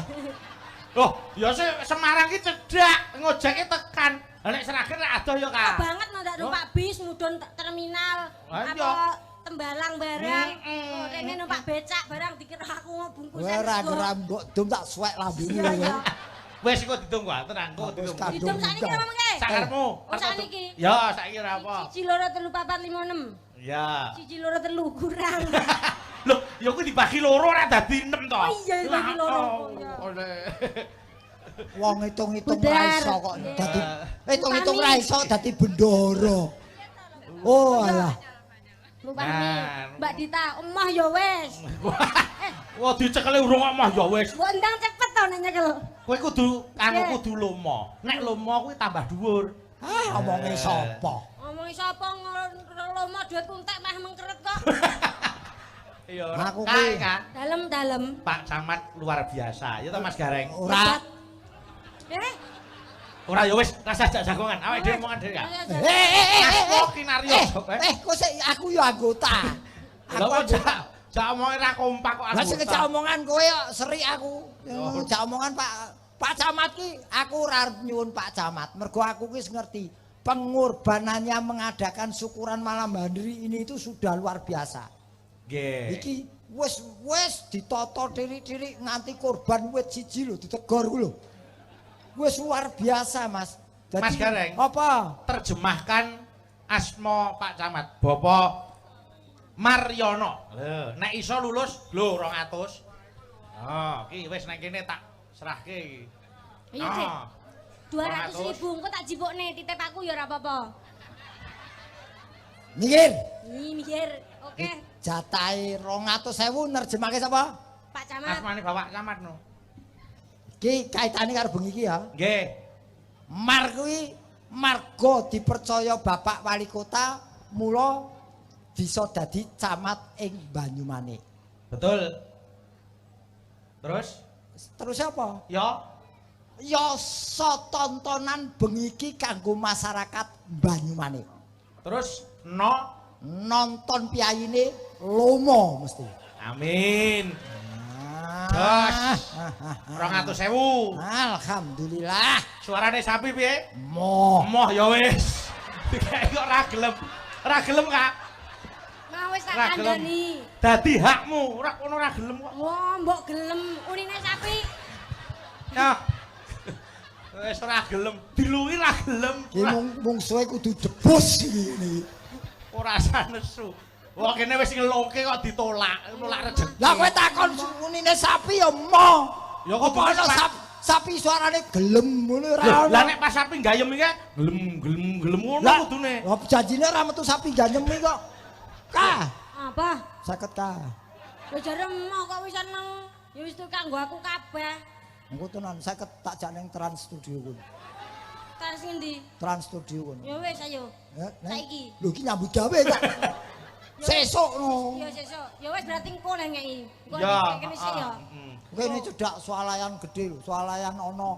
Loh, ya Semarang ki cedhak, ngojeke tekan. Lah nek Sragen rek adoh ya, Kak. Banget no ndak numpak bis mudhun terminal. Ah, iya. Apa tembalang barang. Oh, rene numpak becak barang dikira aku bungkusan. Kowe ora geram mbok dum tak suwek lambene Iya, kowe. iya. Wis iku ditunggu, tenang, kok Wis ditunggu. Hitung sakniki apa mengke? Sakarmu. Oh, sakniki. Ya, saiki ora apa. 1 2 3 4 5 6. Ya. 1 2 3 kurang. Loh, ya kuwi dibagi loro ora dadi 6 to. Oh iya, dibagi loro. Oh, iya. Wong hitung-hitung Budar. ra iso kok dadi hitung-hitung ra iso dadi bendara. Oh alah. Rupane Mbak Dita, emah ya wis. Wah, dicekeli urung omah ya wis. Mbok ndang cepet to nek nyekel. Kowe kudu anu Nggih. kudu lomo. Nek lomo kuwi tambah dhuwur. Ah, omonge sapa? Ngomongi sapa ngelomo duit kuntek meh mengkeret kok. Iya. Aku Kak, kuwi- Kak. Dalem. Pak Camat luar biasa. Ya to Mas Gareng. Ora. Ora ya wis, rasa jak jagongan. Awake dhewe omongan dhewe ya. Eh, Kinaryo. kok sik aku ya anggota. Lha kok jak omongan ra kompak kok Lah sing anggota. kejak omongan kowe kok serik aku. Oh. Jak omongan Pak Camat ki aku ora arep nyuwun Pak Camat. Mergo aku wis ngerti pengorbanannya mengadakan syukuran malam mandiri ini itu sudah luar biasa. Nggih. Iki wis ditata tirik-tirik nganti korban wit siji lho ditegor ku lho. Wis luar biasa, Mas. Mas Gareng. Apa? Terjemahkan asma Pak Camat. Bapak Maryono. Lho, nek iso lulus lho 200. Oh, iki wis nek kene tak serahke iki. Iya, Dik. 200.000 engko tak jipukne titip aku ya ora apa-apa. Mikir. Mikir. Oke, Jatahe 200.000 nerjemahke sapa? Pak Camat. Asmane Bapak Camat no. Iki kaitane karo bengi iki ya. Nggih. Mar kuwi marga dipercaya Bapak Wali Kota mula bisa dadi camat ing Banyumanik. Betul. Terus apa? ya Tontonan bengi iki kanggo masyarakat Banyumanik. terus Nonton piyayine lomo mesti. amin. Ah, 200.000. Alhamdulillah. Suarane sapi piye? Moh. Emoh ya wis. Dikai kok ra gelem. Ra gelem, Kak. Mau wis tak Ra gelem. kandhani. Dadi hakmu, ora kono ra gelem kok. Wah, mbok gelem urine sapi. Ya. Wis ora gelem, diluwi ra gelem. Ki mungsuhe kudu debus iki. Ora usah nesu. Wah kene wis ngeloke kok ditolak, nolak rezeki. Lah kowe takon unine sapi ya mo. Ya apa ana sapi suarane gelem ngono ora. Lah nek pas sapi gayem iki gelem ngono kudune. Lah janjine ora metu sapi gayem iki kok. Kah? Apa? 50 kah? Lho jare emoh kok wisan nang ya wis tuh kanggo aku kabeh. Engko tenan 50 tak jak ning Trans Studio kono. Terus ngendi? Trans Studio kono. Ya wis ayo. Saiki. Lho iki nyambut gawe kok. Sesuk no. Ya sesuk. Ya wis berarti engko le ngeki. Engko Ya. kene sik ya. Kene cedak swalayan gede lho, swalayan ana.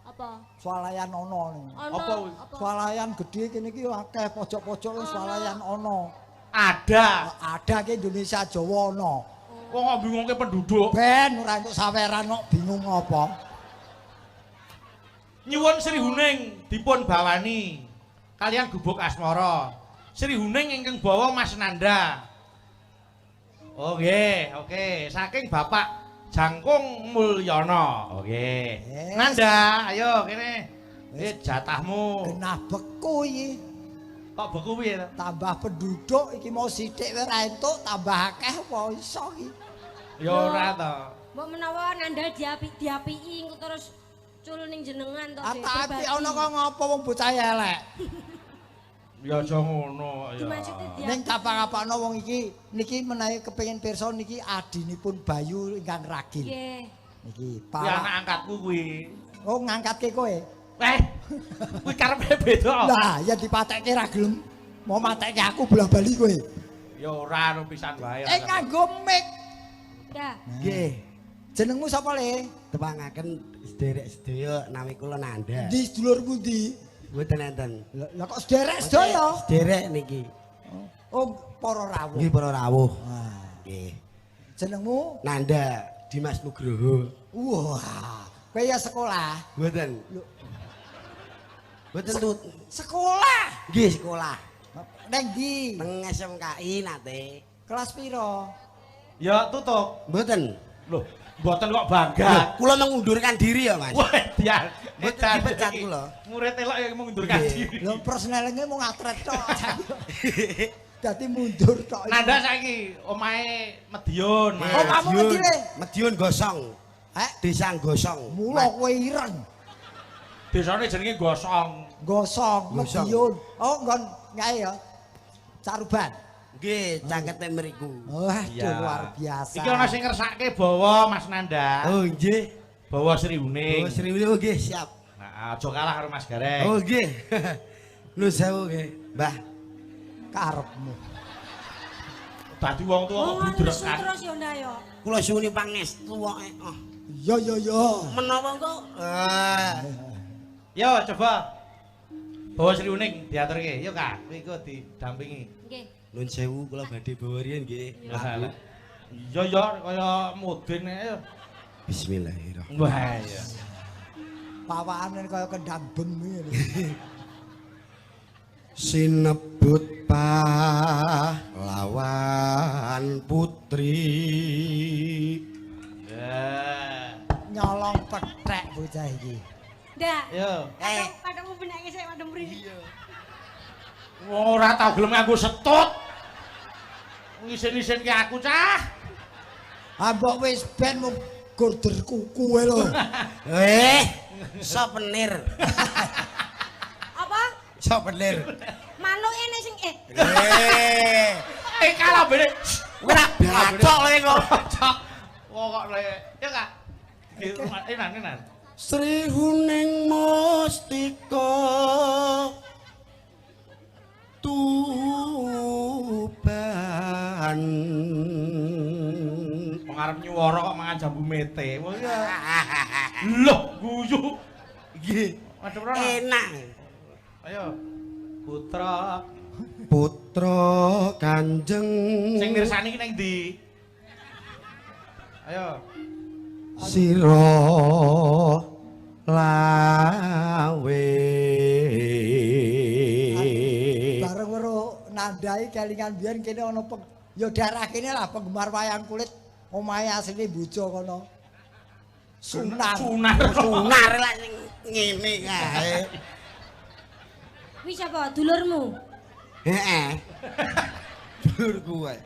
Apa? Swalayan ana ning. Apa kuwi? Swalayan gede kene iki akeh pojok-pojok swalayan ana. Ada. Ada ke Indonesia Jawa ana. Kok kok bingungke penduduk. Ben ora entuk saweran kok bingung apa. Nyuwun Sri Huning dipun bawani kalian gubuk asmara. Sri Huning ingkang bawa Mas Nanda. Oh nggih, oke. Saking Bapak Jangkung Mulyono. Oke. Yes. Nanda, ayo kene. Jatahmu. Genah beku iki. Kok beku piye to? Tambah penduduk iki mau sithik wae ra entuk, tambah akeh apa iso iki. Ya ora to. Mbok menawa nandal diapiki engko terus cul ning jenengan to. Tapi ana kok ngopo wong bocah elek. Ya aja ngono ya. Ning kapak-kapakno wong iki niki menawi kepengin pirsa niki adinipun Bayu ingkang ragil. Nggih. Niki Ya anak angkatku kuwi. Oh ngangkatke kowe. Kuwi karepe beda. Lah ya dipatekke ra gelem. Mau matekke aku bola-bali kowe. Ya ora pisan wae. Nganggo mic. Ya. Nggih, Jenengmu sapa le? tepangaken sederek sedaya nami kula Nanda. Di sedulur pundi? Mboten enten. Lah kok sederek sedaya? Sederek niki. Oh, para rawuh. Nggih para rawuh. Wah. Nggih. Jenengmu? Nanda Dimas Nugroho. Wah, kowe ya sekolah. Mboten. Mboten tut. Sekolah. Nggih sekolah. Neng ndi? Teng SMKI nate. Kelas piro? Ya tutup. Mboten. Loh, mboten kok bangga. Kula mengundurkan diri ya, Mas. Wah, dia. Mboten dipecat kula. Murid elok yang mengundurkan diri. Lho persnelenge mau ngatret tok. Dadi mundur tok. Nanda saiki omahe Medion. Oh, kamu ngendi le? Medion Gosong. Desa Gosong. Mula kowe ireng. Desane jenenge Gosong. Gosong, Gosong. Medion. Oh, nggon ngae ya. Caruban. Nggih, cangkete mriku. Wah, Iya. luar biasa. Iki ana sing ngersake bawa Mas Nanda. Oh, nggih. Bawa Sri Huning. Oh, Sri Wili nggih, siap. Nah, aja kalah karo Mas Gareng. Oh, nggih. Nuwun sewu nggih, Mbah. Karepmu. Dadi wong tuwa kok Oh, budrekan. terus ya ndak ya. Kula suwuni pangestu wae. Oh. Yo. Menawa kok Yo coba. Bawa Sri Huning diaturke. Yo Kak, kowe iku didampingi. Nggih. Nuwun sewu kula badhe bawa riyen nggih. Lah. Yo kaya mudin ae. Bismillahirrahmanirrahim. Wah, iya. Pawakane kaya kendang beng ngene. Sinebut pahlawan putri. Ya. Nyolong pethek bocah iki. Ndak. Yo. Padamu benake sik padha mriki. Ora tau gelem nganggo setut. Ngisin-isinke aku cah. Ambok wis ben mung gorder kuku wae lho. Souvenir. Apa? Souvenir. Manuk ini sing Kalah bene. Ora bacok lho kok. Wah kok le. Ya Kak. Enan. Sri Huning Mustika Tuban. Pengarep nyuwara kok mangan jambu mete. Wah ya. Loh, guyu. Nggih. Madhep rono. Enak. Ayo. Putra Putra Kanjeng sing mirsani ki ning ndi? Ayo. Sira lawe. Bareng karo nandai kelingan biyen kene ana ya daerah kene lah penggemar wayang kulit omahe asline bojo kono. Sunan. Sunar lah ngene kae. Kuwi sapa? Dulurmu? Heeh. dulurku wae.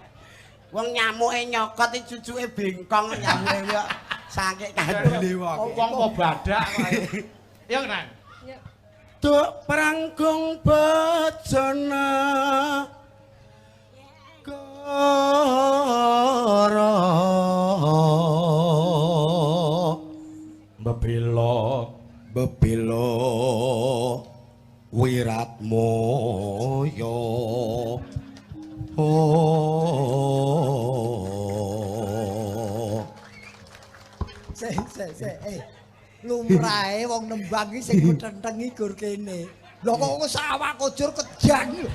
Wong nyamuke nyokot iki cucuke bengkong nyamuke kok saking kandele wong. Wong apa badak wae. Ya Nang. Tuk prangkung bejana karo bebelo wirat moyo lumrahe wong nembang iki sing methentengi gur kene. Lho kok sawah kujur kejang lho.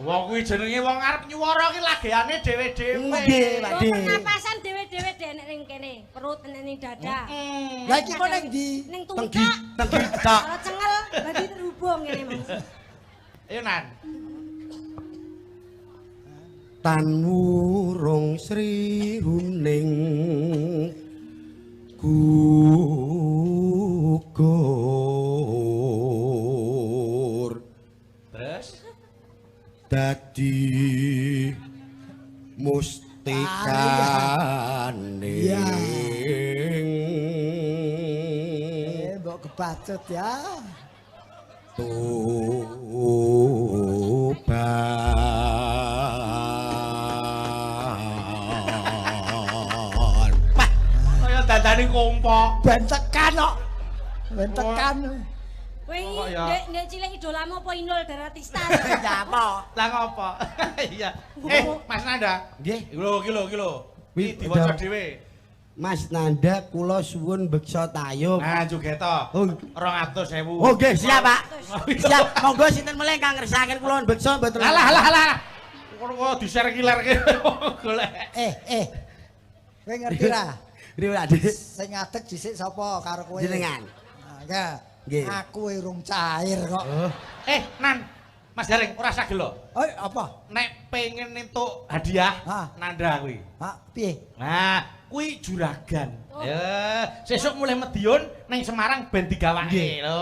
Wong kuwi jenenge wong arep nyuwara ki lageane dhewe-dhewe. Nggih, Pak De. Pernapasan dhewe-dhewe nek ning kene, perut ning dada. Lah iki kok ning ndi? Ning Tenggi, tungkak. tenggi tak. Kalau cengel berarti terhubung ngene, Mas. Ayo Nan. Tan wurung Sri Huning gugur Terus dadi mustikane Mbok kebacut ya. Tuban kaya dadane kompo. Ben tekan kok. Ben tekan. Kowe Oh, iki ya. ndek cilik idolamu apa Inul Daratista? Ya apa? Lah ngopo? Iya. Mas Nanda. nggih Iki lho. Wi, Iki diwaca udah. dhewe. Mas Nanda kula suwun beksa tayub. Nah, Jugeto. Oh. 200.000. Oh nggih, siap Pak. Siap. Monggo sinten meneh kang ngersakaken kula beksa mboten. Alah. Kok di-share kilerke golek. Kowe ngerti ra? Riwe Ade. Sing ngadeg dhisik sapa karo kowe? Jenengan. Nah, ya. Nggih. Aku urung cair kok. Nan. Mas Daring, ora sagel lho. Apa? Nek pengen entuk hadiah Hah? Nanda kuwi. Piye? Nah, kuwi juragan. Ya, sesuk mulai Medion ning Semarang ben digawake lho.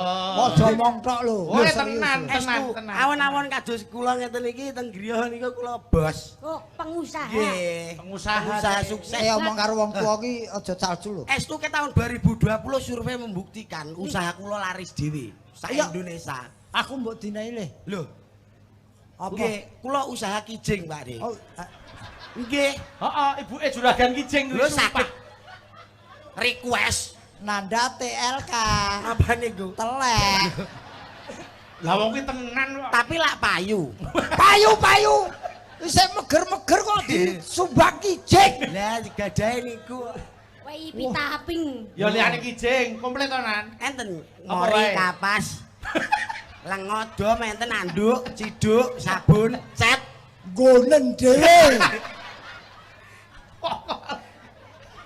Aja omong tok lho. Oh, Serius, tenan, lho. tenan. Awon-awon kados kula ngeten iki teng griya niku kula bos. Oh, pengusaha. Nggih. Pengusaha sukses. Omong karo wong tuwa ki aja calcu lho. Estu ke tahun 2020 survei membuktikan usaha kula laris dhewe sak Iya. Indonesia. Aku mbok dinai le. Lho, Apa? nggih, kula usaha kijing, Pak De. Oh, Nggih. Heeh, ibuke juragan kijing Lho sakit. Request Nanda TLK. apa niku? Telek. Lah wong kuwi tenan kok. Tapi lak payu. Payu. Isih meger-meger kok disumbang kijing. Lah gadahe niku Kowe pitaping. Ya liyane kijing, komplit to Nan. enten Apa ngori wae? kapas. Lengodo menten anduk, ciduk, sabun, cet. Gonen dhewe.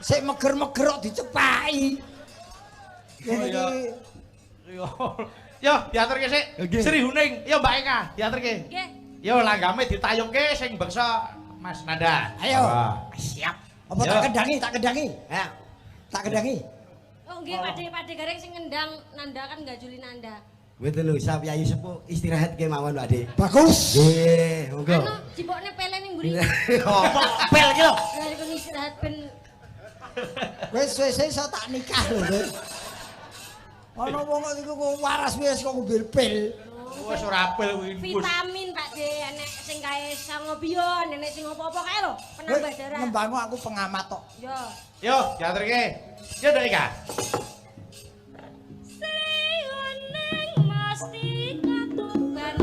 Sik meger-meger kok dicepaki. Kene iya. iki Yo, diaturke sik. Nggih. Sri Huning, yo Mbak Eka, diaturke. Nggih. Yo langgame ditayungke sing bangsa Mas Nanda. Ayo. Siap. Apa Ya. tak kedangi? Ya. Tak kedangi. Oh, nggih Pak De Gareng sing ngendang Nanda kan enggak Juli Nanda. Mboten lho, Sap Yayu sepuh istirahat kemawon, Pak De. Bagus. Nggih, monggo. Anu jipokne pele ning mburi. Apa pel iki lho? Lah iku istirahat ben Wis iso tak nikah lho, Bur. Ana wong kok iku waras wis kok ngombe pil. Wis ora apil kuwi. vitamin Pak De, enek sing kae sangobion, enek sing apa-apa kae lho, penambah darah. Nembangmu aku pengamat tok. Yo. Yo, diaturke. Yo Mbak Eka. Sing mesti katuban.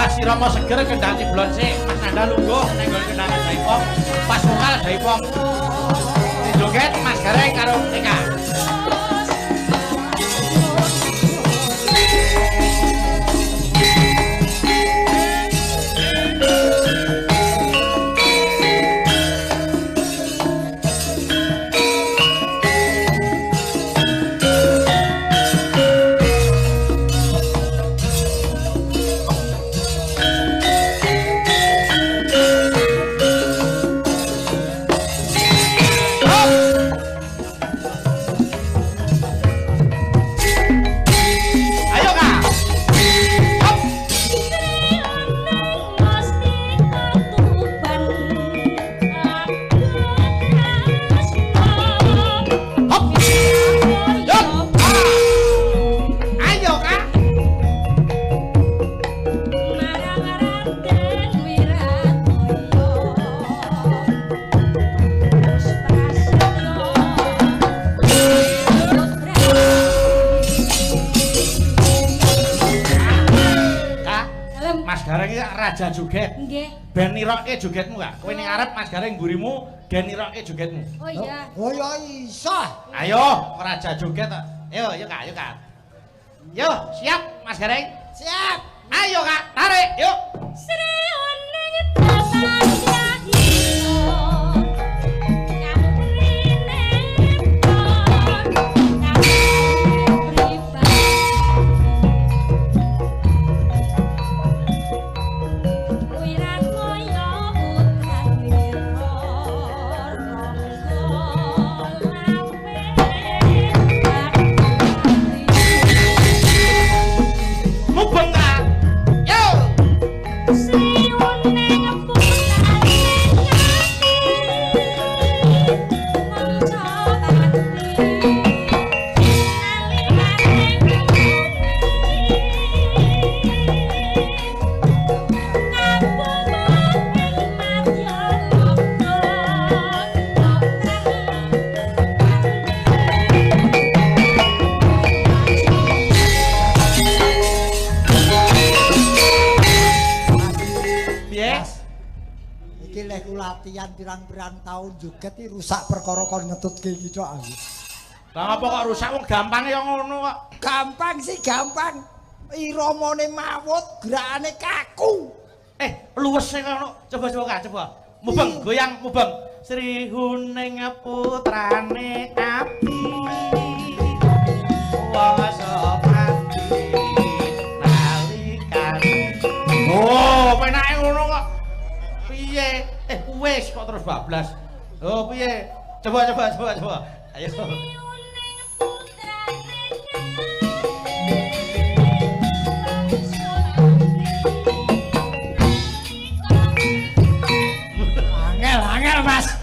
Pas sirama seger kendang ciblon sik, Mas Nanda lungguh ning nggon kendangan Daipong. Pas vokal Daipong. Joget Mas Gareng karo Eka. Raja joget. Nggih. Ben nirokke jogetmu gak? Kowe ning arep Mas Gareng mburimu gen nirokke jogetmu. Oh iya. Oh ya iso. Ayo, raja joget to. Ayo, yuk Kak, yuk Kak. Yo, siap Mas Gareng? Siap. Ayo Kak, tarik, yuk. Latihan pirang-pirang tahun joget iki rusak perkara kon ngetutke iki cok aku. Lah apa kok rusak wong gampange ya ngono kok. Gampang sih gampang. Iramane mawut, gerakane kaku. Luwes sing ngono. Coba Kak, coba. Mubeng, goyang mubeng. Sri Huning putrane api. Wong sopati nalikane. Oh, penake ngono kok. Piye? Wes kok terus bablas. Oh piye? Coba. Ayo. Angel Mas.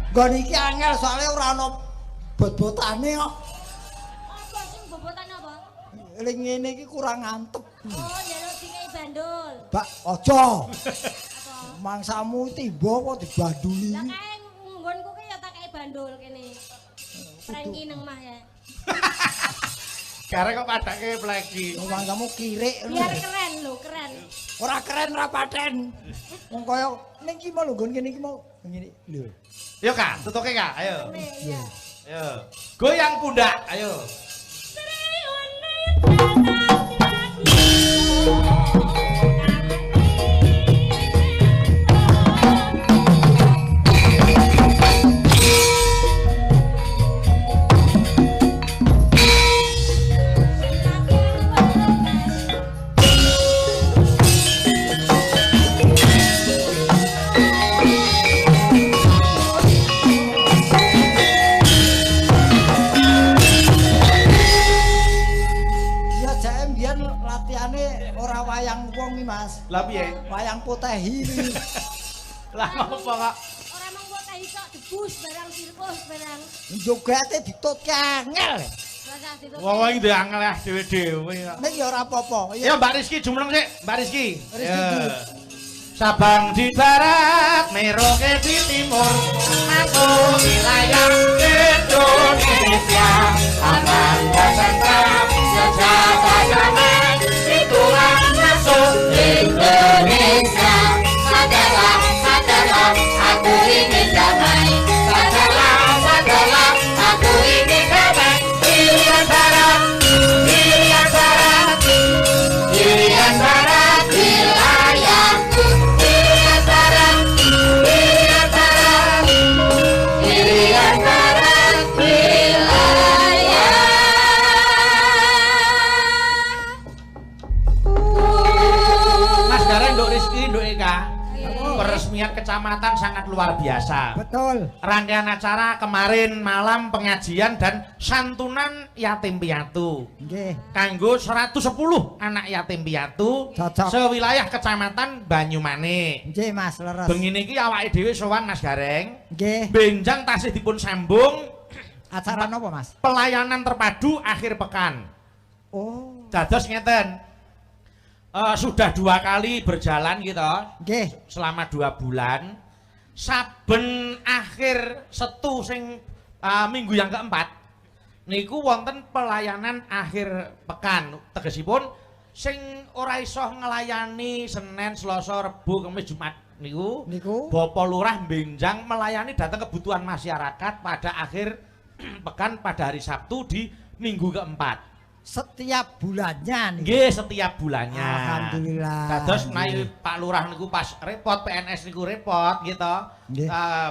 Nggon iki angel soalnya ora ana bot-botane kok. Apa sing bobotane apa? Ling ngene iki kurang antep. Oh, njaluk dikai bandul. Mbak, aja. Mangsamu tiba kok dibanduli. Lah kae nggonku ki ya tak kei bandul kene. Prengki nang mah ya. Karek kok padake pleki. Mangsamu kirik. Biar keren lho, keren. Ora keren ora paten. Wong kaya ning iki mau lho nggon kene iki mau ngene lho. Yo Kak, tutuke Kak, ayo. Iya. Ayo. Goyang pundak, ayo. Mas. Lah piye? Wayang potehi. Lah ngopo kok? Ora mung potehi kok debus barang sirkus barang. Jogete ditutke angel. Wong iki ndek angel ah dhewe-dhewe kok. Nek ya ora apa-apa. Ya Mbak Rizky jumleng sik, Mbak Rizky. Sabang di barat, Merauke di timur, aku wilayah Indonesia. Aman dan tentram, sejahtera damai, itulah masuk Indonesia. peresmian kecamatan sangat luar biasa. Betul. Rangkaian acara kemarin malam pengajian dan santunan yatim piatu. Nggih. Kanggo 110 anak yatim piatu Cocok. sewilayah kecamatan Banyumane. Nggih Mas, leres. Bengi niki awake dhewe sowan Mas Gareng. Nggih. Benjang tasih dipun sambung Acara napa Mas? pelayanan terpadu akhir pekan. Oh. Dados ngeten. Sudah 2 kali berjalan gitu. Nggih. Selama 2 bulan. Saben akhir Setu sing minggu yang keempat niku wonten pelayanan akhir pekan. Tegesipun sing ora iso nglayani Senin, Selasa, Rebo, Kamis, Jumat niku Bapak Lurah benjang melayani datang kebutuhan masyarakat pada akhir pekan pada hari Sabtu di minggu keempat. Setiap bulannya nih. Nggih, setiap bulannya. Alhamdulillah. Dados menawi Pak Lurah niku pas repot, PNS niku repot gitu.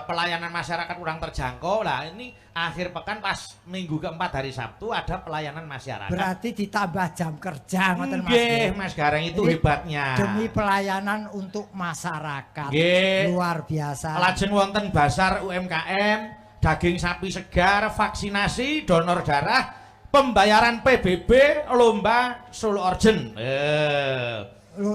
Pelayanan masyarakat kurang terjangkau. Lah ini akhir pekan pas minggu keempat hari Sabtu ada pelayanan masyarakat. Berarti ditambah jam kerja ngoten Mas. Nggih, Mas Gareng itu Ini hebatnya. Demi pelayanan untuk masyarakat. Nggih. Luar biasa. Lajeng wonten basar UMKM, daging sapi segar, vaksinasi, donor darah, pembayaran PBB, lomba Solo Orjen.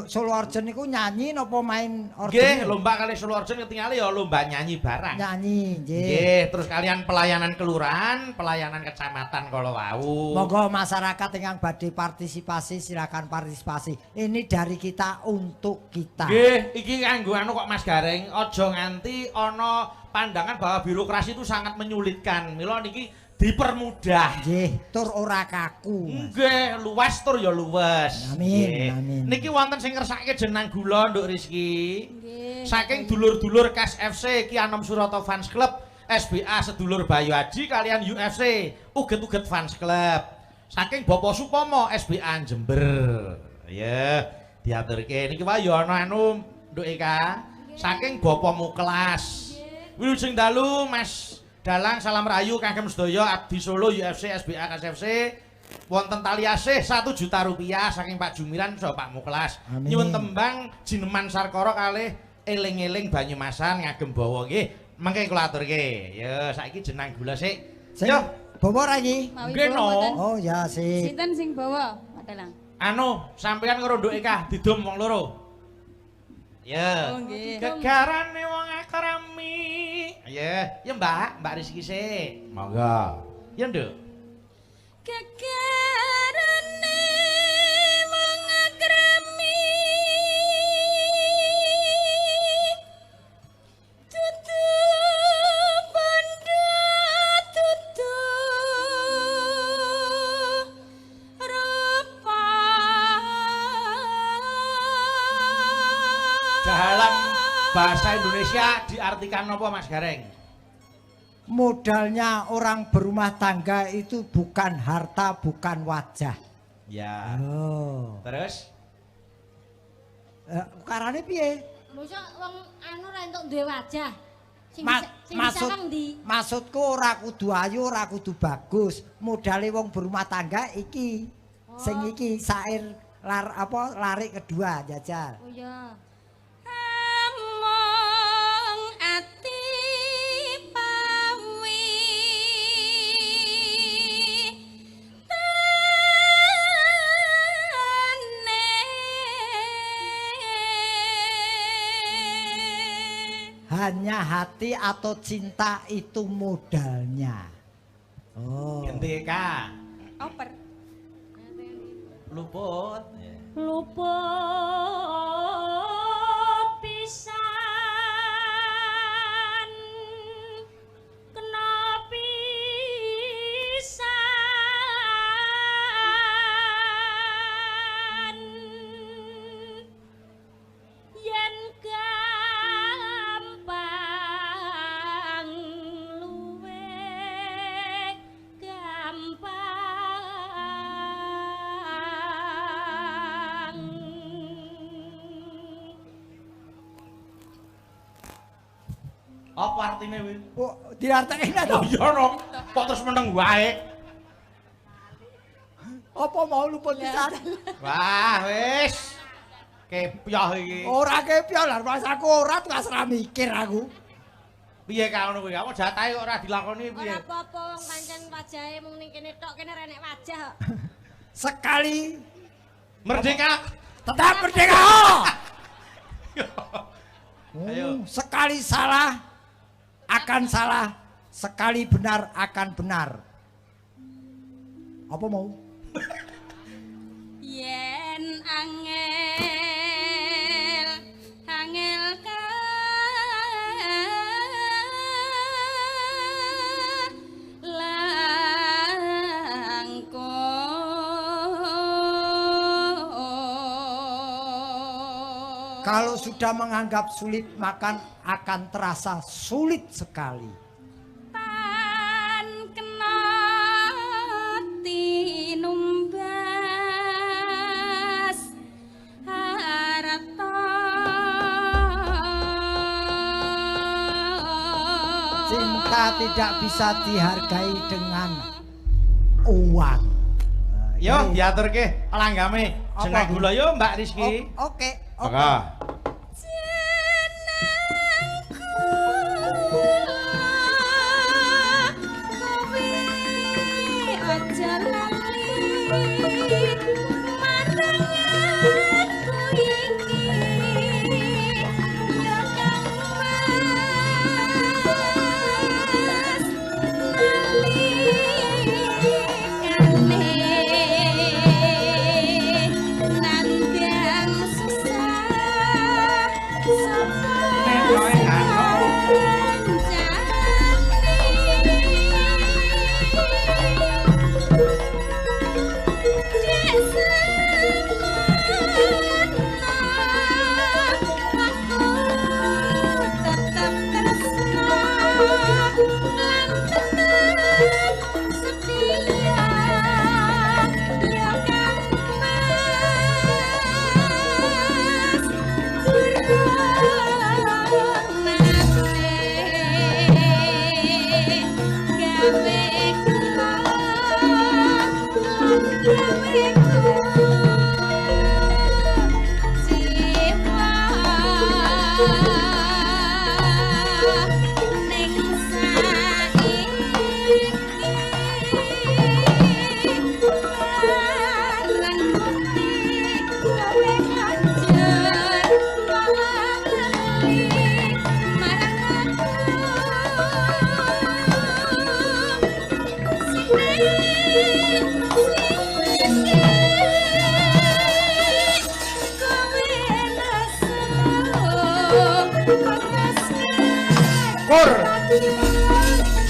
Solo Orjen niku nyanyi napa main orjen? Nggih, lomba kali Solo Orjen ketinggalan ya lomba nyanyi barang. Nyanyi, nggih. Nggih, terus kalian pelayanan kelurahan, pelayanan kecamatan kalau wau. Monggo masyarakat yang badhe partisipasi silakan partisipasi. Ini dari kita untuk kita. Nggih, iki kanggo anu kok Mas Gareng, aja nganti ana pandangan bahwa birokrasi itu sangat menyulitkan. Mila niki dipermudah. Nggih, tur ora kaku. Nggih, luas tur ya luwes. Amin, amin. Niki wonten sing ngersake jeneng gula Nduk Rizky. Nggih. Saking dulur-dulur Kas FC Ki Anom Suroto Fans Club, SBA sedulur Bayu Haji kalian UFC Uget-uget Fans Club. Saking Bapak Supomo SBA Jember. Ya, diaturke niki wae ya ana anu Nduk Eka. Saking Bapak Muklas. Wilujeng dalu Mas Dalang salam rayu kagem sedaya Abdi Solo UFC SBA KSFC wonten tali asih 1 juta rupiah saking Pak Jumiran saha Pak Muklas. Nyuwun tembang Jineman Sarkara kalih eling-eling Banyumasan ngagem bawa nggih. Mengke kula aturke. Ya saiki jenang gula sik. Yo, bawa ra iki? Nggih no. Oh ya sik. Sinten sing bawa? Pak Dalang. Anu, sampeyan karo Nduk Eka didum wong loro. Ya. Oh nggih. Gegarane wong akrami. Ya, ya Mbak Rizky sik. Monggo. Ya Nduk. Gegarane wong akrami. Dudu bondo dudu rupa. Dalam bahasa Indonesia diartikan apa Mas Gareng? Modalnya orang berumah tangga itu bukan harta, bukan wajah. Ya. Oh. Terus? Karane piye? Mosok wong anu ra entuk duwe wajah. Sing Maksud, bisa kang ndi? maksudku ora kudu ayu, ora kudu bagus. Modale wong berumah tangga iki. Sing iki sair larik kedua jajal. Oh iya. Among ati pawi Hanya hati atau cinta itu modalnya. Oh. Ganti Eka. oper. Luput. Luput pisan kena pisan yen gampang luwe gampang. Apa artine kuwi? Oh, diartekne to. Oh iya no. Kok terus meneng wae? Apa mau luput pisan? Wah, wis. kepyoh iki. Ora kepyo lah, Mas aku ora tugas ra mikir aku. Piye ka ngono kuwi? Apa jatahe kok ora dilakoni piye? Ora apa-apa wong pancen wajahe mung ning kene tok, kene renek wajah kok. Sekali Merdeka. tetap merdeka. Ayo. Sekali salah akan salah, sekali benar akan benar. Apa mau? Yen angel Kalau sudah menganggap sulit, maka akan terasa sulit sekali. Tan kena tinumbas harta. Cinta tidak bisa dihargai dengan uang. Yo, diaturke langgame. Jeneng kula yo Mbak Rizky. Oke. Maka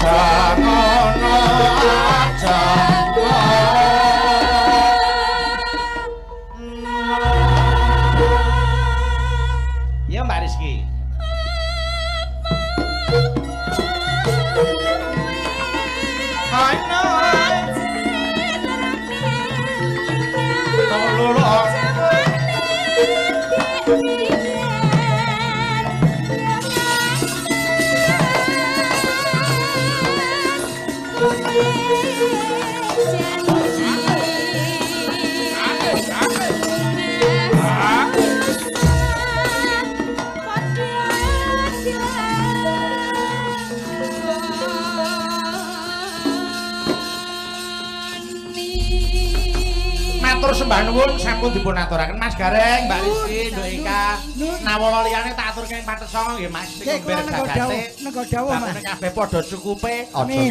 jangono aja. Ya Mbak Rizky. I know. Tolong. Sembah nuwun sampun dipun aturaken Mas Gareng, Mbak Rizky, Nduk Ika. Nawala liyane tak aturke ing Patesongo nggih Mas. Sing ngombe regate. Nego dawuh Mas. Kabeh padha cukupe. Amin.